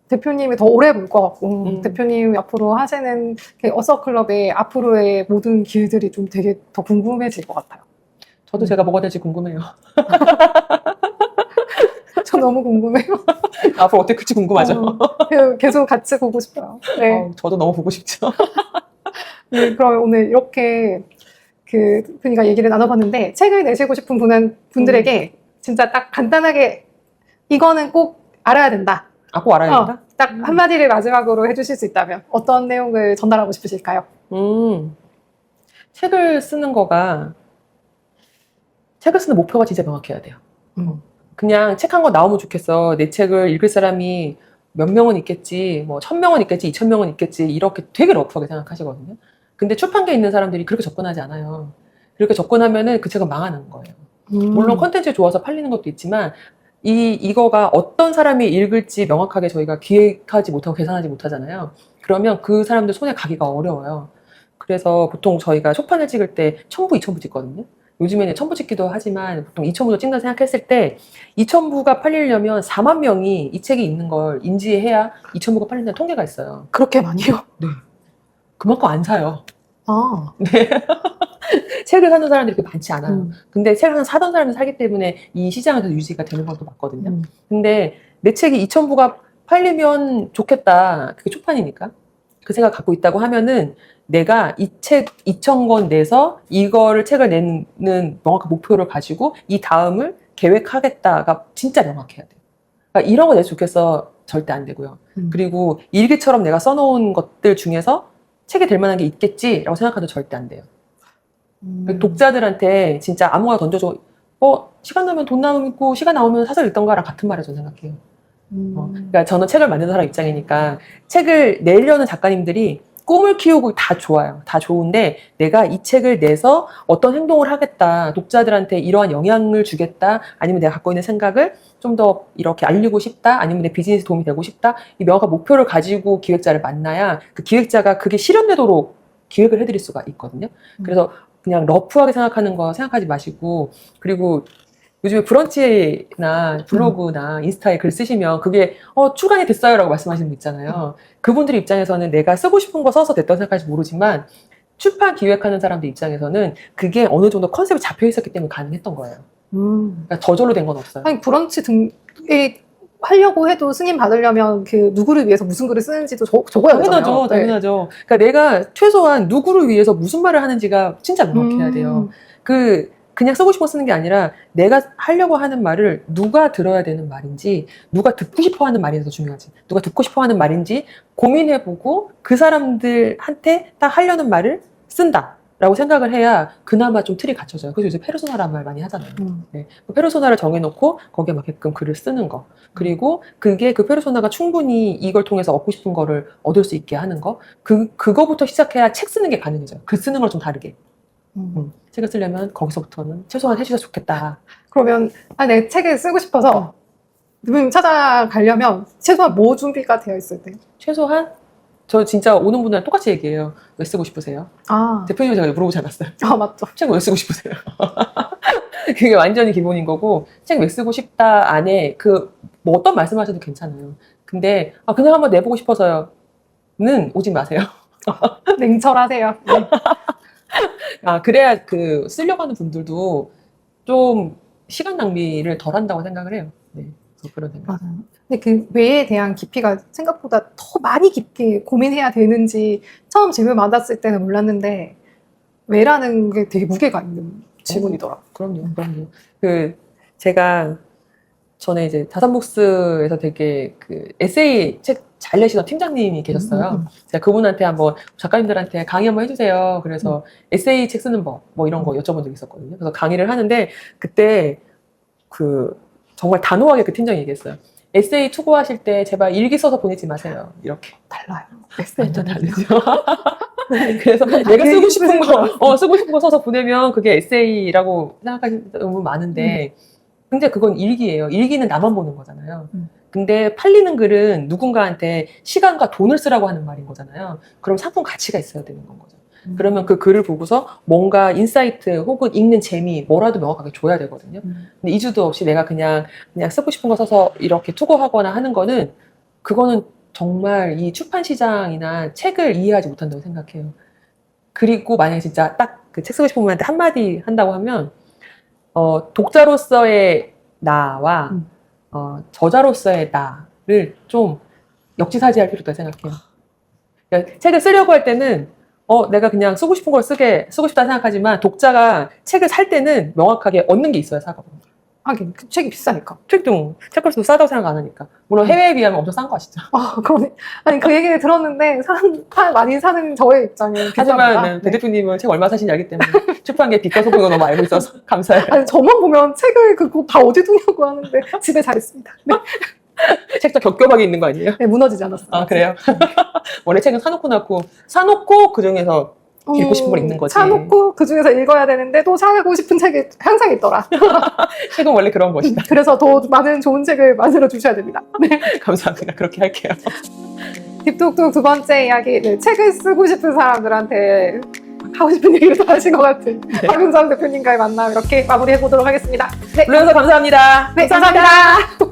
[SPEAKER 2] 대표님이 더 오래 볼 것 같고, 대표님이 앞으로 하시는 어서클럽의 앞으로의 모든 길들이 좀 되게 더 궁금해질 것 같아요.
[SPEAKER 1] 저도 제가 뭐가 될지 궁금해요.
[SPEAKER 2] 저 너무 궁금해요.
[SPEAKER 1] 앞으로 어떻게 클지 궁금하죠.
[SPEAKER 2] 계속 같이 보고 싶어요. 네.
[SPEAKER 1] 저도 너무 보고 싶죠.
[SPEAKER 2] 네, 그럼 오늘 이렇게 그러니까 얘기를 나눠봤는데, 책을 내시고 싶은 분들에게 진짜 딱 간단하게 이거는 꼭 알아야 된다.
[SPEAKER 1] 꼭 알아야 된다?
[SPEAKER 2] 딱 한마디를 마지막으로 해주실 수 있다면 어떤 내용을 전달하고 싶으실까요?
[SPEAKER 1] 책을 쓰는 목표가 진짜 명확해야 돼요. 그냥 책 한 권 나오면 좋겠어. 내 책을 읽을 사람이 몇 명은 있겠지, 뭐 1000명은 있겠지, 2000명은 있겠지, 이렇게 되게 러프하게 생각하시거든요. 근데 출판계에 있는 사람들이 그렇게 접근하지 않아요. 그렇게 접근하면은 그 책은 망하는 거예요. 물론 컨텐츠 좋아서 팔리는 것도 있지만 이거가 어떤 사람이 읽을지 명확하게 저희가 기획하지 못하고 계산하지 못하잖아요. 그러면 그 사람들 손에 가기가 어려워요. 그래서 보통 저희가 초판을 찍을 때 1000부, 2000부 찍거든요. 요즘에는 1000부 찍기도 하지만 보통 2000부도 찍는다 생각했을 때 2000부가 팔리려면 4만 명이 이 책이 있는 걸 인지해야 2000부가 팔린다는 통계가 있어요.
[SPEAKER 2] 그렇게 많이요?
[SPEAKER 1] 네. 그만큼 안 사요.
[SPEAKER 2] 네.
[SPEAKER 1] 책을 사는 사람들이 그렇게 많지 않아요. 근데 책을 사던 사람이 사기 때문에 이 시장에서 유지가 되는 것도 맞거든요. 근데 내 책이 2000부가 팔리면 좋겠다. 그게 초판이니까. 그 생각 갖고 있다고 하면은 내가 이 책 2000권 내서 이거를 책을 내는 명확한 목표를 가지고 이 다음을 계획하겠다가 진짜 명확해야 돼요. 그러니까 이런 거 내서 좋겠어. 절대 안 되고요. 그리고 일기처럼 내가 써놓은 것들 중에서 책이 될 만한 게 있겠지라고 생각해도 절대 안 돼요. 독자들한테 진짜 아무거나 던져줘. 시간 나면 돈 남고 시간 나오면 사서 읽던가랑 같은 말이라고 저는 생각해요. 그러니까 저는 책을 만드는 사람 입장이니까 책을 내려는 작가님들이 꿈을 키우고 다 좋아요. 다 좋은데 내가 이 책을 내서 어떤 행동을 하겠다, 독자들한테 이러한 영향을 주겠다, 아니면 내가 갖고 있는 생각을 좀 더 이렇게 알리고 싶다, 아니면 내 비즈니스 도움이 되고 싶다, 이 명확한 목표를 가지고 기획자를 만나야 그 기획자가 그게 실현되도록 기획을 해드릴 수가 있거든요. 그래서 그냥 러프하게 생각하는 거 생각하지 마시고, 그리고 요즘에 브런치나 블로그나 인스타에 글 쓰시면 그게 출간이 됐어요 라고 말씀하시는 분 있잖아요. 그분들 입장에서는 내가 쓰고 싶은 거 써서 됐다고 생각할지 모르지만 출판 기획하는 사람들 입장에서는 그게 어느 정도 컨셉이 잡혀 있었기 때문에 가능했던 거예요. 그러니까 저절로 된 건 없어요.
[SPEAKER 2] 아니 브런치 등에 하려고 해도 승인 받으려면 그 누구를 위해서 무슨 글을 쓰는지도 적어야 되잖아요.
[SPEAKER 1] 당연하죠. 당연하죠. 그러니까 내가 최소한 누구를 위해서 무슨 말을 하는지가 진짜 명확해야 돼요. 그냥 쓰고 싶어 쓰는 게 아니라 내가 하려고 하는 말을 누가 들어야 되는 말인지, 누가 듣고 싶어 하는 말이 더 중요하지. 누가 듣고 싶어 하는 말인지 고민해보고 그 사람들한테 딱 하려는 말을 쓴다 라고 생각을 해야 그나마 좀 틀이 갖춰져요. 그래서 요새 페르소나라는 말 많이 하잖아요. 네. 그 페르소나를 정해놓고 거기에 맞게끔 글을 쓰는 거. 그리고 그게 그 페르소나가 충분히 이걸 통해서 얻고 싶은 거를 얻을 수 있게 하는 거. 그거부터 시작해야 책 쓰는 게 가능해져요. 글 쓰는 걸 좀 다르게. 책을 쓰려면 거기서부터는 최소한 해주셔서 좋겠다.
[SPEAKER 2] 그러면 내 책을 쓰고 싶어서 누님 찾아가려면 최소한 뭐 준비가 되어 있을 때?
[SPEAKER 1] 최소한 저 진짜 오는 분들랑 똑같이 얘기해요. 왜 쓰고 싶으세요? 대표님이 제가 물어보지 않았어요.
[SPEAKER 2] 맞죠.
[SPEAKER 1] 책 왜 쓰고 싶으세요? 그게 완전히 기본인 거고, 책 왜 쓰고 싶다 안에 뭐 어떤 말씀하셔도 괜찮아요. 근데 그냥 한번 내보고 싶어서요는 오지 마세요.
[SPEAKER 2] 냉철하세요. 네.
[SPEAKER 1] 그래야 쓰려고 하는 분들도 좀 시간 낭비를 덜 한다고 생각을 해요. 네. 그런 생각.
[SPEAKER 2] 맞아요. 근데 그 왜에 대한 깊이가 생각보다 더 많이 깊게 고민해야 되는지 처음 질문 받았을 때는 몰랐는데 왜라는 게 되게 무게가 있는 질문이더라고요.
[SPEAKER 1] 그럼요. 제가 전에 이제 다산북스에서 되게 에세이 책 잘 내시던 팀장님이 계셨어요. 제가 그분한테 한번 작가님들한테 강의 한번 해주세요. 그래서 에세이 책 쓰는 법 뭐 이런 거 여쭤본 적이 있었거든요. 그래서 강의를 하는데 그때 정말 단호하게 그 팀장이 얘기했어요. 에세이 투고하실 때 제발 일기 써서 보내지 마세요. 이렇게.
[SPEAKER 2] 달라요.
[SPEAKER 1] 완전 다르죠. 그래서 내가 쓰고 싶은 거 써서 보내면 그게 에세이라고 생각하시는 분 많은데 근데 그건 일기예요. 일기는 나만 보는 거잖아요. 근데 팔리는 글은 누군가한테 시간과 돈을 쓰라고 하는 말인 거잖아요. 그럼 상품 가치가 있어야 되는 건 거죠. 그러면 그 글을 보고서 뭔가 인사이트 혹은 읽는 재미 뭐라도 명확하게 줘야 되거든요. 근데 이주도 없이 내가 그냥 쓰고 싶은 거 써서 이렇게 투고하거나 하는 거는 그거는 정말 이 출판 시장이나 책을 이해하지 못한다고 생각해요. 그리고 만약에 진짜 딱 그 책 쓰고 싶은 분한테 한마디 한다고 하면 독자로서의 나와 저자로서의 나를 좀 역지사지할 필요가 있다고 생각해요. 그러니까 책을 쓰려고 할 때는 내가 그냥 쓰고 싶은 걸 쓰고 싶다 생각하지만 독자가 책을 살 때는 명확하게 얻는 게 있어야 사거든요.
[SPEAKER 2] 하긴 그 책이 비싸니까.
[SPEAKER 1] 책값도 싸다고 생각 안 하니까. 물론 해외에 비하면 엄청 싼 거 아시죠?
[SPEAKER 2] 그러네. 아니 그 얘기를 들었는데 많이 사는 저의 입장에
[SPEAKER 1] 하지만 배 대표님은 책 얼마 사시는지 알기 때문에 출판계 빛과 소금을 너무 알고 있어서 감사해요.
[SPEAKER 2] 아니 저만 보면 책을 그거 다 어디 두냐고 하는데 집에 잘 있습니다. 네.
[SPEAKER 1] 책도 겹겹하게 있는 거 아니에요?
[SPEAKER 2] 네, 무너지지 않았어요.
[SPEAKER 1] 그래요? 원래 책은 사놓고 그 중에서 읽고 싶은 걸 읽는 거지.
[SPEAKER 2] 사놓고 그 중에서 읽어야 되는데 또 사고 싶은 책이 항상 있더라.
[SPEAKER 1] 책은 원래 그런 것이다.
[SPEAKER 2] 그래서 더 많은 좋은 책을 만들어 주셔야 됩니다. 네.
[SPEAKER 1] 감사합니다. 그렇게 할게요.
[SPEAKER 2] 딥톡톡 두 번째 이야기. 책을 쓰고 싶은 사람들한테 하고 싶은 얘기를 다 하신 것 같은 박은정 대표님과의 만남 이렇게 마무리해 보도록 하겠습니다. 네.
[SPEAKER 1] 불러주셔서 감사합니다.
[SPEAKER 2] 네, 감사합니다.